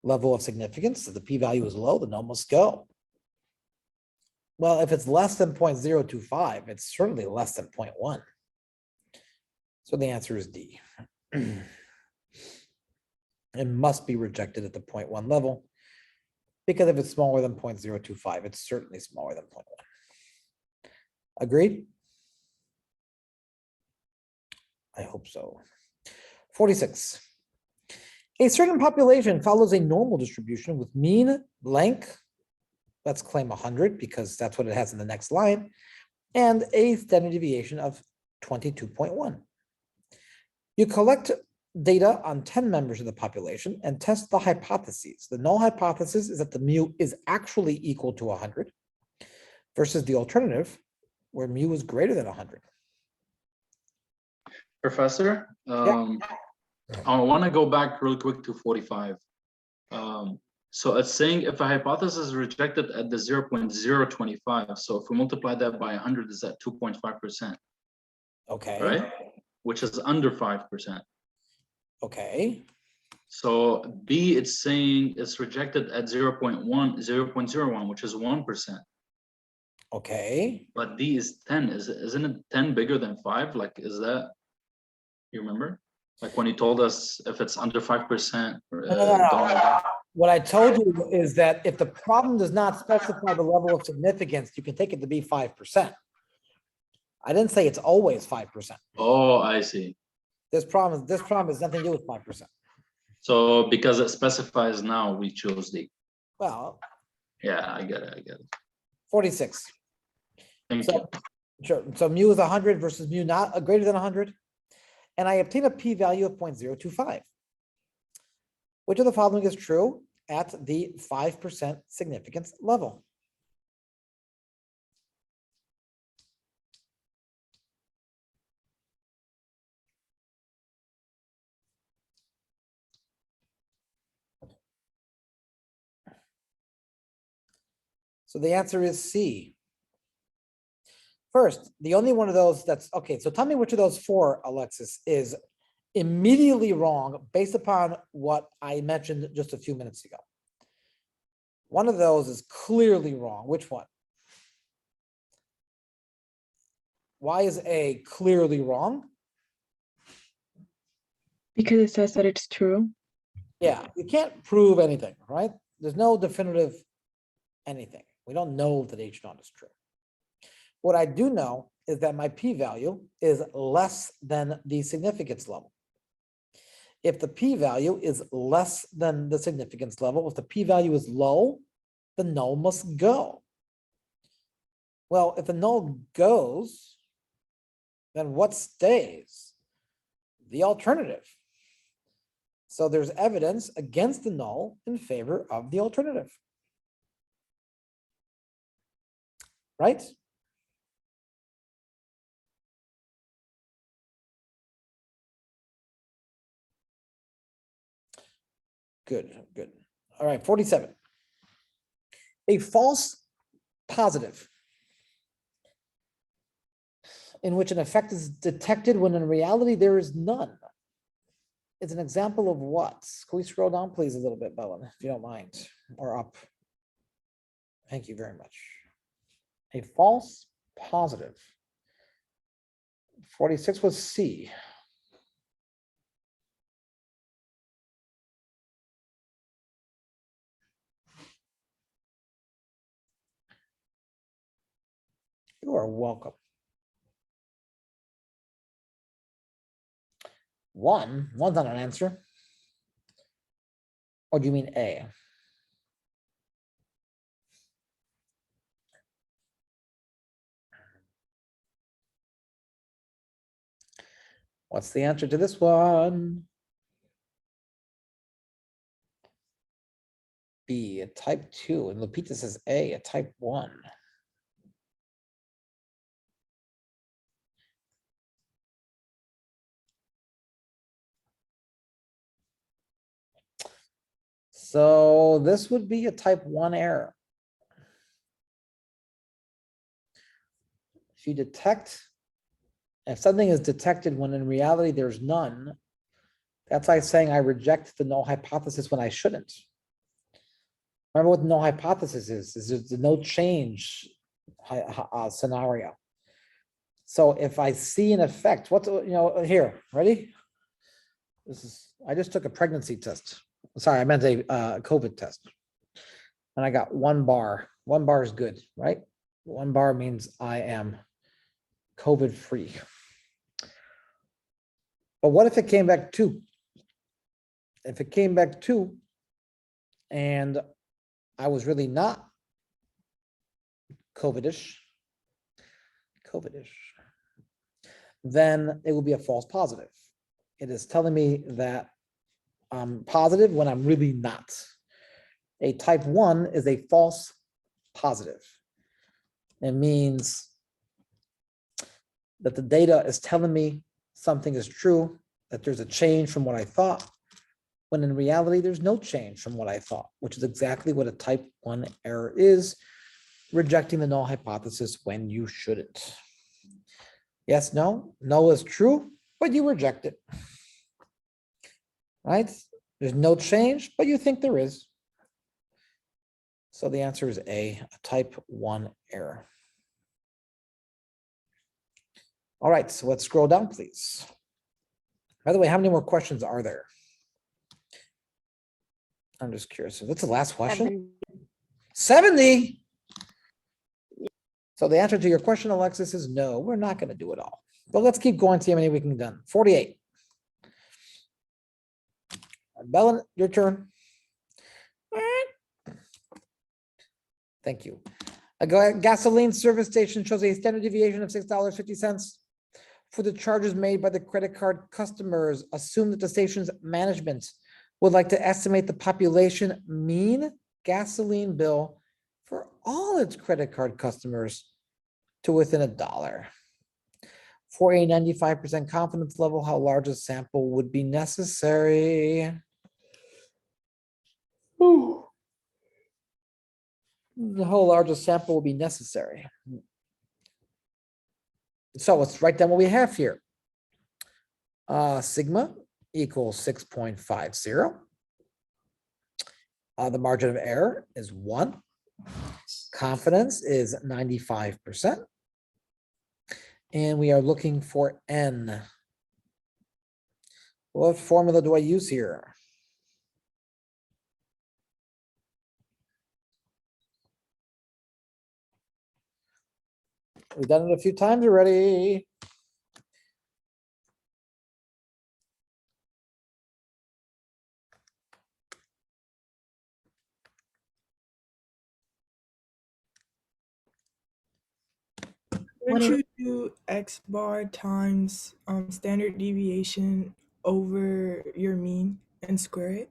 level of significance, if the p-value is low, the null must go. Well, if it's less than 0.025, it's certainly less than 0.1. So the answer is D. It must be rejected at the 0.1 level, because if it's smaller than 0.025, it's certainly smaller than 0.1. Agreed? I hope so. 46. A certain population follows a normal distribution with mean length, let's claim 100 because that's what it has in the next line, and a standard deviation of 22.1. You collect data on 10 members of the population and test the hypotheses. The null hypothesis is that the mu is actually equal to 100 versus the alternative where mu is greater than 100. Professor, I want to go back real quick to 45. So it's saying if a hypothesis is rejected at the 0.025, so if we multiply that by 100, is that 2.5%? Okay. Right? Which is under 5%. Okay. So B, it's saying it's rejected at 0.01, which is 1%. Okay. But D is 10. Isn't it 10 bigger than 5? Like, is that, you remember? Like when he told us if it's under 5%. What I told you is that if the problem does not specify the level of significance, you can take it to be 5%. I didn't say it's always 5%. Oh, I see. This problem has nothing to do with 5%. So because it specifies now, we chose D. Well, Yeah, I get it. 46. Thank you. Sure. So mu is 100 versus mu not greater than 100. And I obtain a p-value of 0.025. Which of the following is true at the 5% significance level? So the answer is C. First, the only one of those that's, okay, so tell me which of those four, Alexis, is immediately wrong based upon what I mentioned just a few minutes ago. One of those is clearly wrong. Which one? Why is A clearly wrong? Because it says that it's true. Yeah, you can't prove anything, right? There's no definitive anything. We don't know that H naught is true. What I do know is that my p-value is less than the significance level. If the p-value is less than the significance level, if the p-value is low, the null must go. Well, if the null goes, then what stays? The alternative. So there's evidence against the null in favor of the alternative. Right? Good, good. All right, 47. A false positive in which an effect is detected when in reality there is none. It's an example of what? Can we scroll down, please, a little bit, Bowen, if you don't mind, or up? Thank you very much. A false positive. 46 was C. You are welcome. One's not an answer. Or do you mean A? What's the answer to this one? B, a type 2, and Lupita says A, a type 1. So this would be a type 1 error. If you detect, if something is detected when in reality there's none, that's like saying I reject the null hypothesis when I shouldn't. Remember what the null hypothesis is it's a no change scenario. So if I see an effect, what's, here, ready? I just took a pregnancy test. Sorry, I meant a COVID test. And I got 1 bar. 1 bar is good, right? 1 bar means I am COVID free. But what if it came back 2? If it came back 2 and I was really not COVID-ish, then it will be a false positive. It is telling me that I'm positive when I'm really not. A type 1 is a false positive. It means that the data is telling me something is true, that there's a change from what I thought, when in reality, there's no change from what I thought, which is exactly what a type 1 error is, rejecting the null hypothesis when you shouldn't. Yes, no, no is true, but you reject it. Right? There's no change, but you think there is. So the answer is A, a type 1 error. All right, so let's scroll down, please. By the way, how many more questions are there? I'm just curious. So that's the last question. 70. So the answer to your question, Alexis, is no, we're not going to do it all. But let's keep going, see how many we can do. 48. Belen, your turn. Thank you. A gasoline service station shows a standard deviation of $6.50 for the charges made by the credit card customers. Assume that the station's management would like to estimate the population mean gasoline bill for all its credit card customers to within $1. For a 95% confidence level, how large a sample would be necessary? Ooh. The whole largest sample will be necessary. So let's write down what we have here. Sigma equals 6.50. The margin of error is 1. Confidence is 95%. And we are looking for N. What formula do I use here? We've done it a few times already. Wouldn't you do X bar times standard deviation over your mean and square it?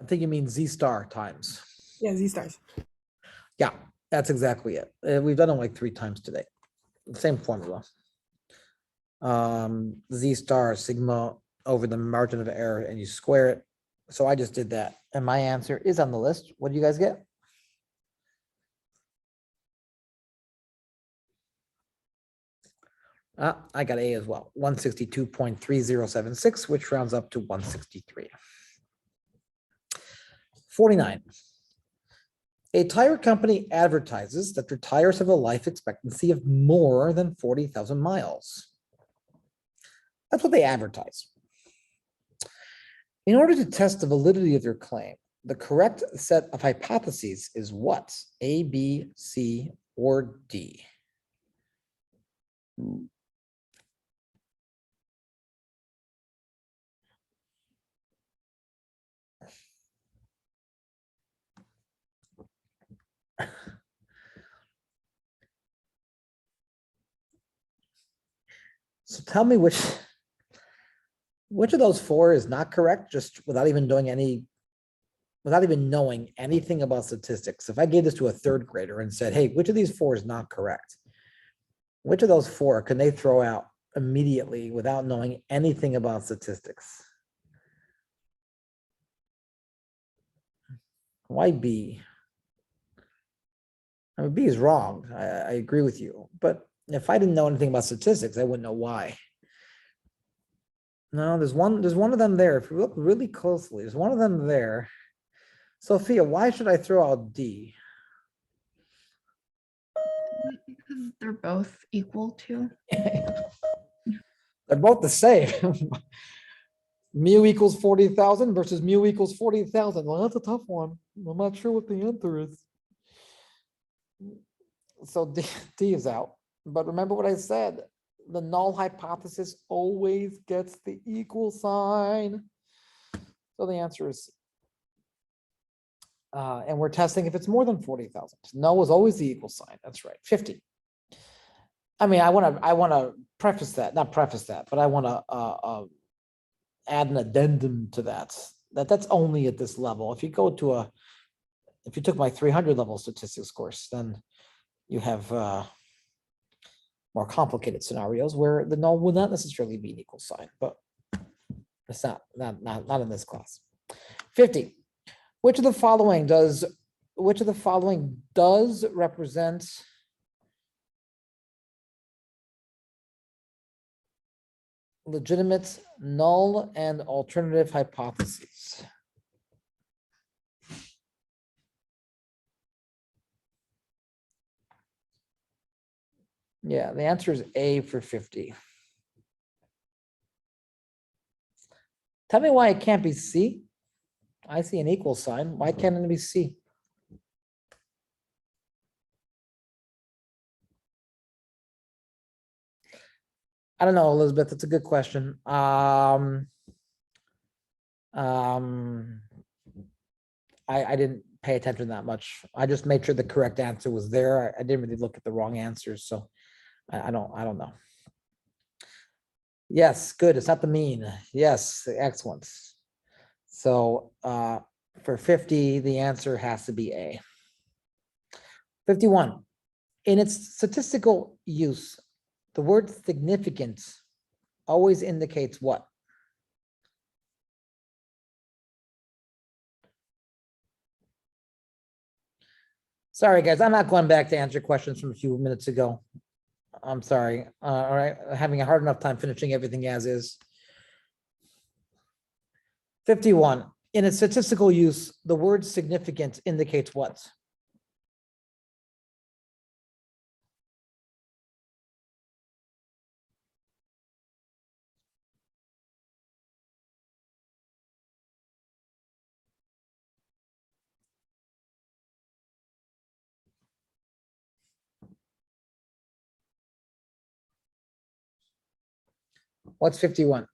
I think you mean Z star times. Yeah, Z stars. Yeah, that's exactly it. We've done it like 3 times today. Same formula. Z star sigma over the margin of error and you square it. So I just did that and my answer is on the list. What do you guys get? I got A as well, 162.3076, which rounds up to 163. 49. A tire company advertises that their tires have a life expectancy of more than 40,000 miles. That's what they advertise. In order to test the validity of their claim, the correct set of hypotheses is what? A, B, C, or D? So tell me which of those 4 is not correct, just without even doing without even knowing anything about statistics. If I gave this to a 3rd grader and said, hey, which of these 4 is not correct? Which of those 4 can they throw out immediately without knowing anything about statistics? Why B? I mean, B is wrong. I agree with you. But if I didn't know anything about statistics, I wouldn't know why. No, there's one of them there. If you look really closely, there's one of them there. Sophia, why should I throw out D? Because they're both equal to. They're both the same. Mu equals 40,000 versus mu equals 40,000. Well, that's a tough one. I'm not sure what the answer is. So D is out. But remember what I said. The null hypothesis always gets the equal sign. So the answer is, and we're testing if it's more than 40,000. Null is always the equal sign. That's right. 50. I mean, I want to preface that, not preface that, but I want to add an addendum to that. That's only at this level. If you go to if you took my 300 level statistics course, then you have more complicated scenarios where the null will not necessarily be an equal sign, but it's not in this class. 50. Which of the following does represent legitimate null and alternative hypotheses? Yeah, the answer is A for 50. Tell me why it can't be C. I see an equal sign. Why can't it be C? I don't know, Elizabeth. It's a good question. I didn't pay attention that much. I just made sure the correct answer was there. I didn't really look at the wrong answers, so I don't know. Yes, good. It's not the mean. Yes, excellent. So for 50, the answer has to be A. 51. In its statistical use, the word significant always indicates what? Sorry, guys, I'm not going back to answer questions from a few minutes ago. I'm sorry. All right, having a hard enough time finishing everything as is. 51. In its statistical use, the word significant indicates what? What's 51?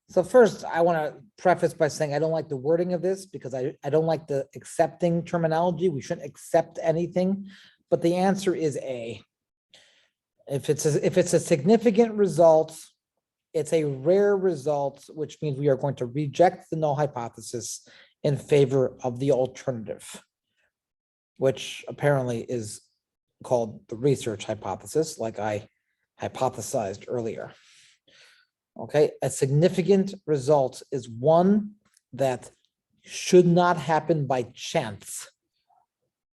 So first, I want to preface by saying I don't like the wording of this because I don't like the accepting terminology. We shouldn't accept anything, but the answer is A. If it's a significant result, it's a rare result, which means we are going to reject the null hypothesis in favor of the alternative, which apparently is called the research hypothesis, like I hypothesized earlier. Okay, a significant result is one that should not happen by chance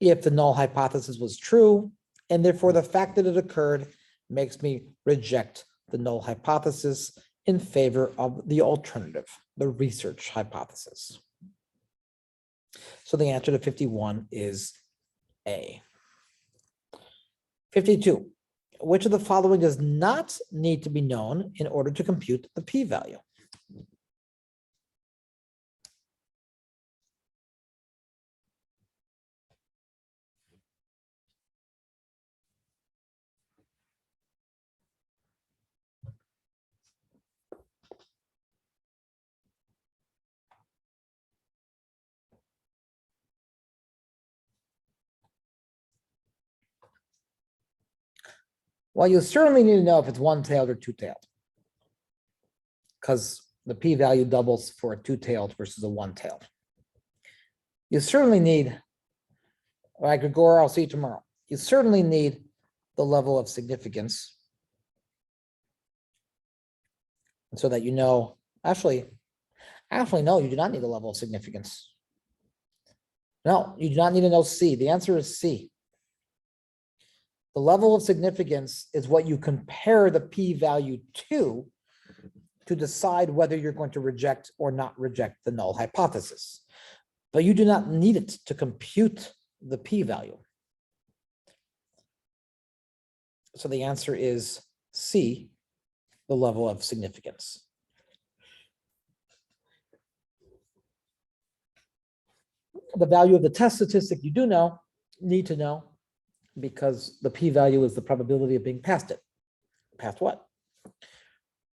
if the null hypothesis was true, and therefore the fact that it occurred makes me reject the null hypothesis in favor of the alternative, the research hypothesis. So the answer to 51 is A. 52. Which of the following does not need to be known in order to compute the p-value? Well, you certainly need to know if it's one-tailed or two-tailed, because the p-value doubles for a two-tailed versus a one-tailed. You certainly need, or I could go, or I'll see you tomorrow. You certainly need the level of significance so that you know, actually, no, you do not need a level of significance. No, you do not need to know C. The answer is C. The level of significance is what you compare the p-value to decide whether you're going to reject or not reject the null hypothesis. But you do not need it to compute the p-value. So the answer is C, the level of significance. The value of the test statistic you do know, need to know, because the p-value is the probability of being past it. Past what?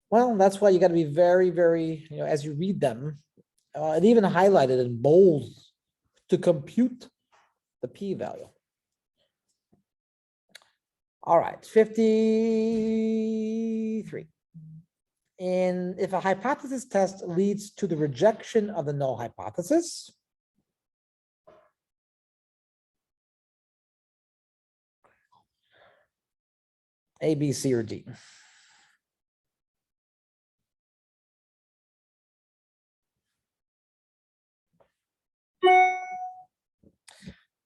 Well, that's why you got to be very, very, as you read them, it even highlighted in bold to compute the p-value. All right, 53. And if a hypothesis test leads to the rejection of the null hypothesis, A, B, C, or D?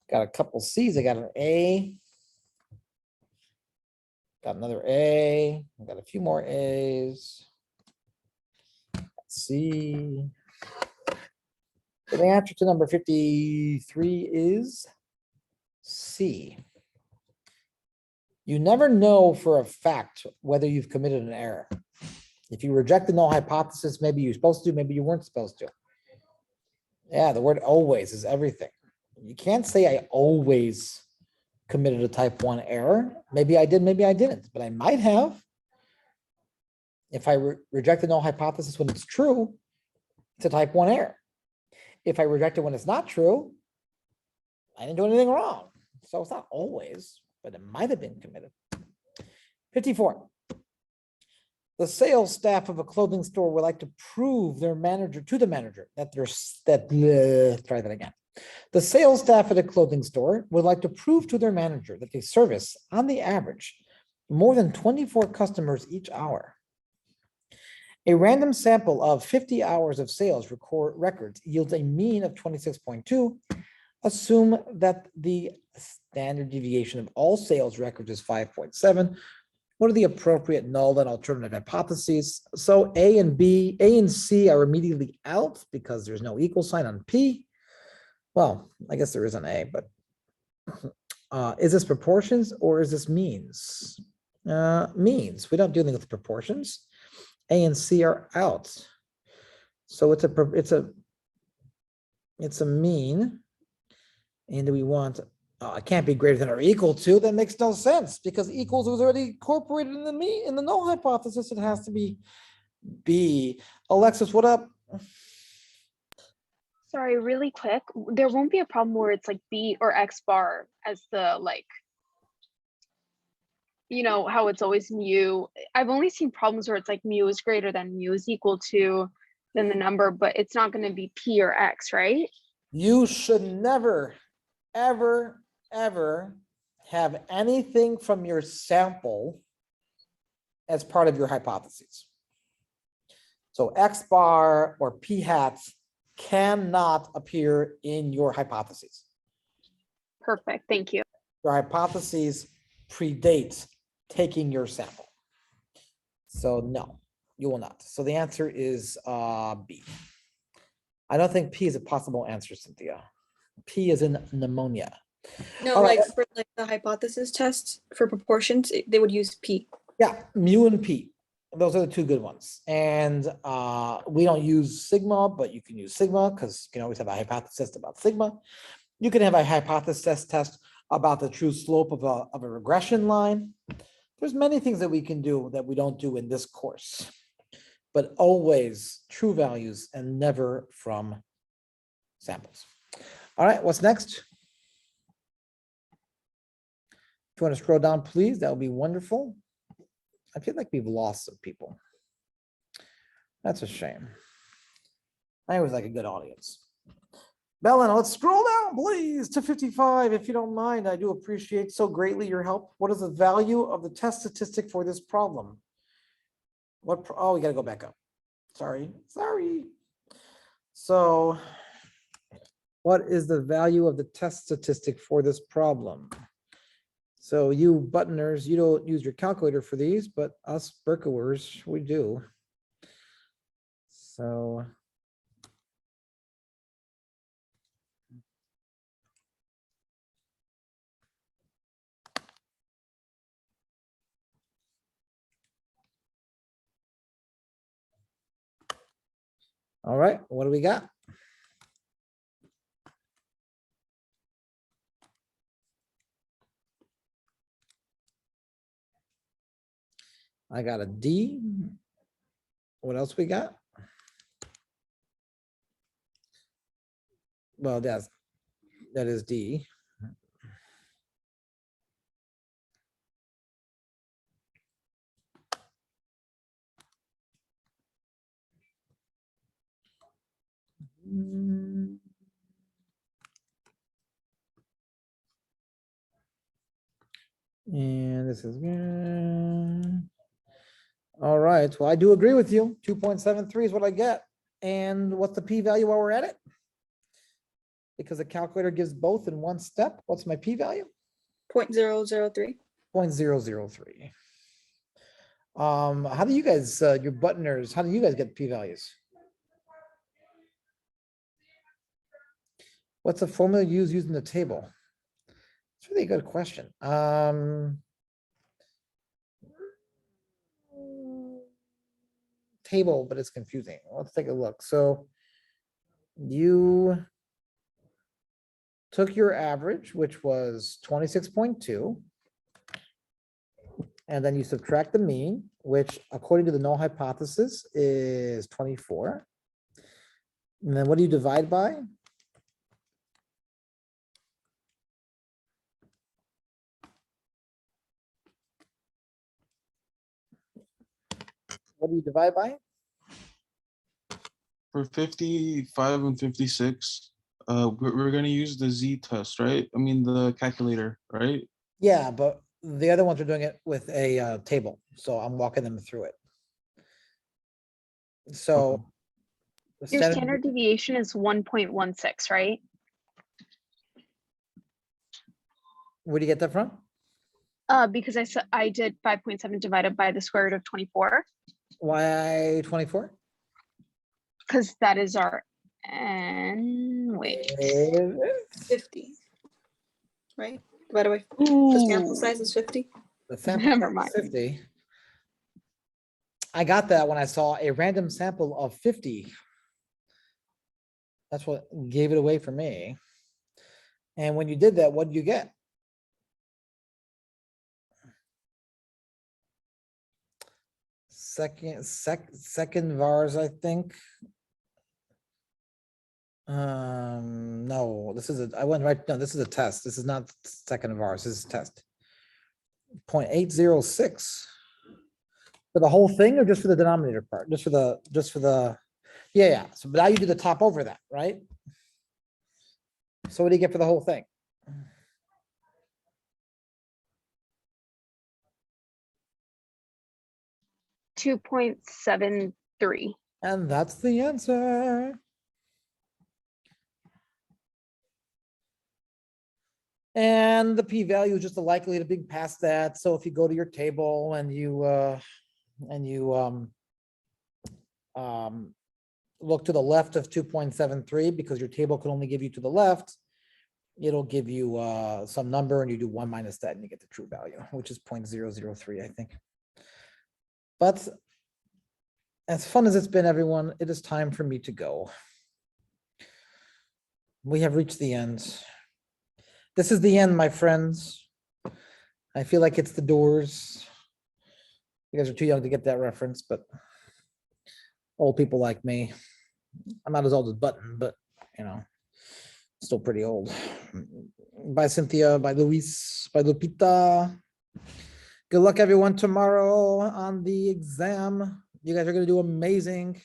Got a couple C's. I got an A. Got another A. I got a few more A's. C. So the answer to number 53 is C. You never know for a fact whether you've committed an error. If you reject the null hypothesis, maybe you're supposed to, maybe you weren't supposed to. Yeah, the word always is everything. You can't say I always committed a type 1 error. Maybe I did, maybe I didn't, but I might have. If I reject the null hypothesis when it's true, it's a type 1 error. If I reject it when it's not true, I didn't do anything wrong. So it's not always, but it might have been committed. 54. The sales staff of a clothing store would like to prove their manager to the manager that try that again. The sales staff at a clothing store would like to prove to their manager that they service, on the average, more than 24 customers each hour. A random sample of 50 hours of sales records yields a mean of 26.2. Assume that the standard deviation of all sales records is 5.7. What are the appropriate null and alternative hypotheses? So A and C are immediately out because there's no equal sign on P. Well, I guess there is an A, but Is this proportions or is this means? Means. We're not dealing with proportions. A and C are out. So it's a mean. And do we want, it can't be greater than or equal to, that makes no sense because equals was already incorporated in the mean, in the null hypothesis, it has to be B. Alexis, what up? Sorry, really quick. There won't be a problem where it's like B or X bar as the like, you know, how it's always mu. I've only seen problems where it's like mu is greater than mu is equal to then the number, but it's not going to be P or X, right? You should never, ever, ever have anything from your sample as part of your hypotheses. So X bar or P hats cannot appear in your hypotheses. Perfect. Thank you. Your hypotheses predate taking your sample. So no, you will not. So the answer is B. I don't think P is a possible answer, Cynthia. P is in pneumonia. No, All right. like for like the hypothesis tests for proportions, they would use P. Yeah, mu and P. Those are the two good ones. And we don't use sigma, but you can use sigma because you can always have a hypothesis about sigma. You can have a hypothesis test about the true slope of a regression line. There's many things that we can do that we don't do in this course, but always true values and never from samples. All right, what's next? If you want to scroll down, please, that would be wonderful. I feel like we've lost some people. That's a shame. I always like a good audience. Bellin, let's scroll down, please, to 55, if you don't mind. I do appreciate so greatly your help. What is the value of the test statistic for this problem? Oh, we gotta go back up. Sorry. So what is the value of the test statistic for this problem? So you buttoners, you don't use your calculator for these, but us Berkowers, we do. So all right, what do we got? I got a D. What else we got? Well, that is D. And this is good. All right, well, I do agree with you. 2.73 is what I get. And what's the p-value while we're at it? Because the calculator gives both in one step. What's my p-value? 0.003. 0.003. How do you guys, your buttoners, how do you guys get p-values? What's the formula used using the table? It's really a good question. Table, but it's confusing. Let's take a look. So you took your average, which was 26.2, and then you subtract the mean, which according to the null hypothesis is 24. And then what do you divide by? What do you divide by? For 55 and 56, we're gonna use the Z test, right? I mean, the calculator, right? Yeah, but the other ones are doing it with a table, so I'm walking them through it. So the Your standard deviation is 1.16, right? Where do you get that from? Because I did 5.7 divided by the square root of 24. Why 24? Because that is our n. Wait. 50. Right? divided by the sample Ooh, size is 50. The sample Never size mind. is 50. I got that when I saw a random sample of 50. That's what gave it away for me. And when you did that, what did you get? Second vars, I think. No, this is I went right, no, this is a test. This is not second vars, this is a test. 0.806. For the whole thing or just for the denominator part? Just for the, yeah. So but now you do the top over that, right? So what do you get for the whole thing? $2.73. And that's the answer. And the p-value is just the likelihood of being past that. So if you go to your table and you look to the left of 2.73, because your table can only give you to the left, it'll give you some number and you do 1 minus that and you get the true value, which is 0.003, I think. But as fun as it's been, everyone, it is time for me to go. We have reached the end. This is the end, my friends. I feel like it's the Doors. You guys are too young to get that reference, but old people like me. I'm not as old as Button, but you know, still pretty old. Bye, Cynthia. Bye, Luis. Bye, Lupita. Good luck, everyone, tomorrow on the exam. You guys are going to do amazing.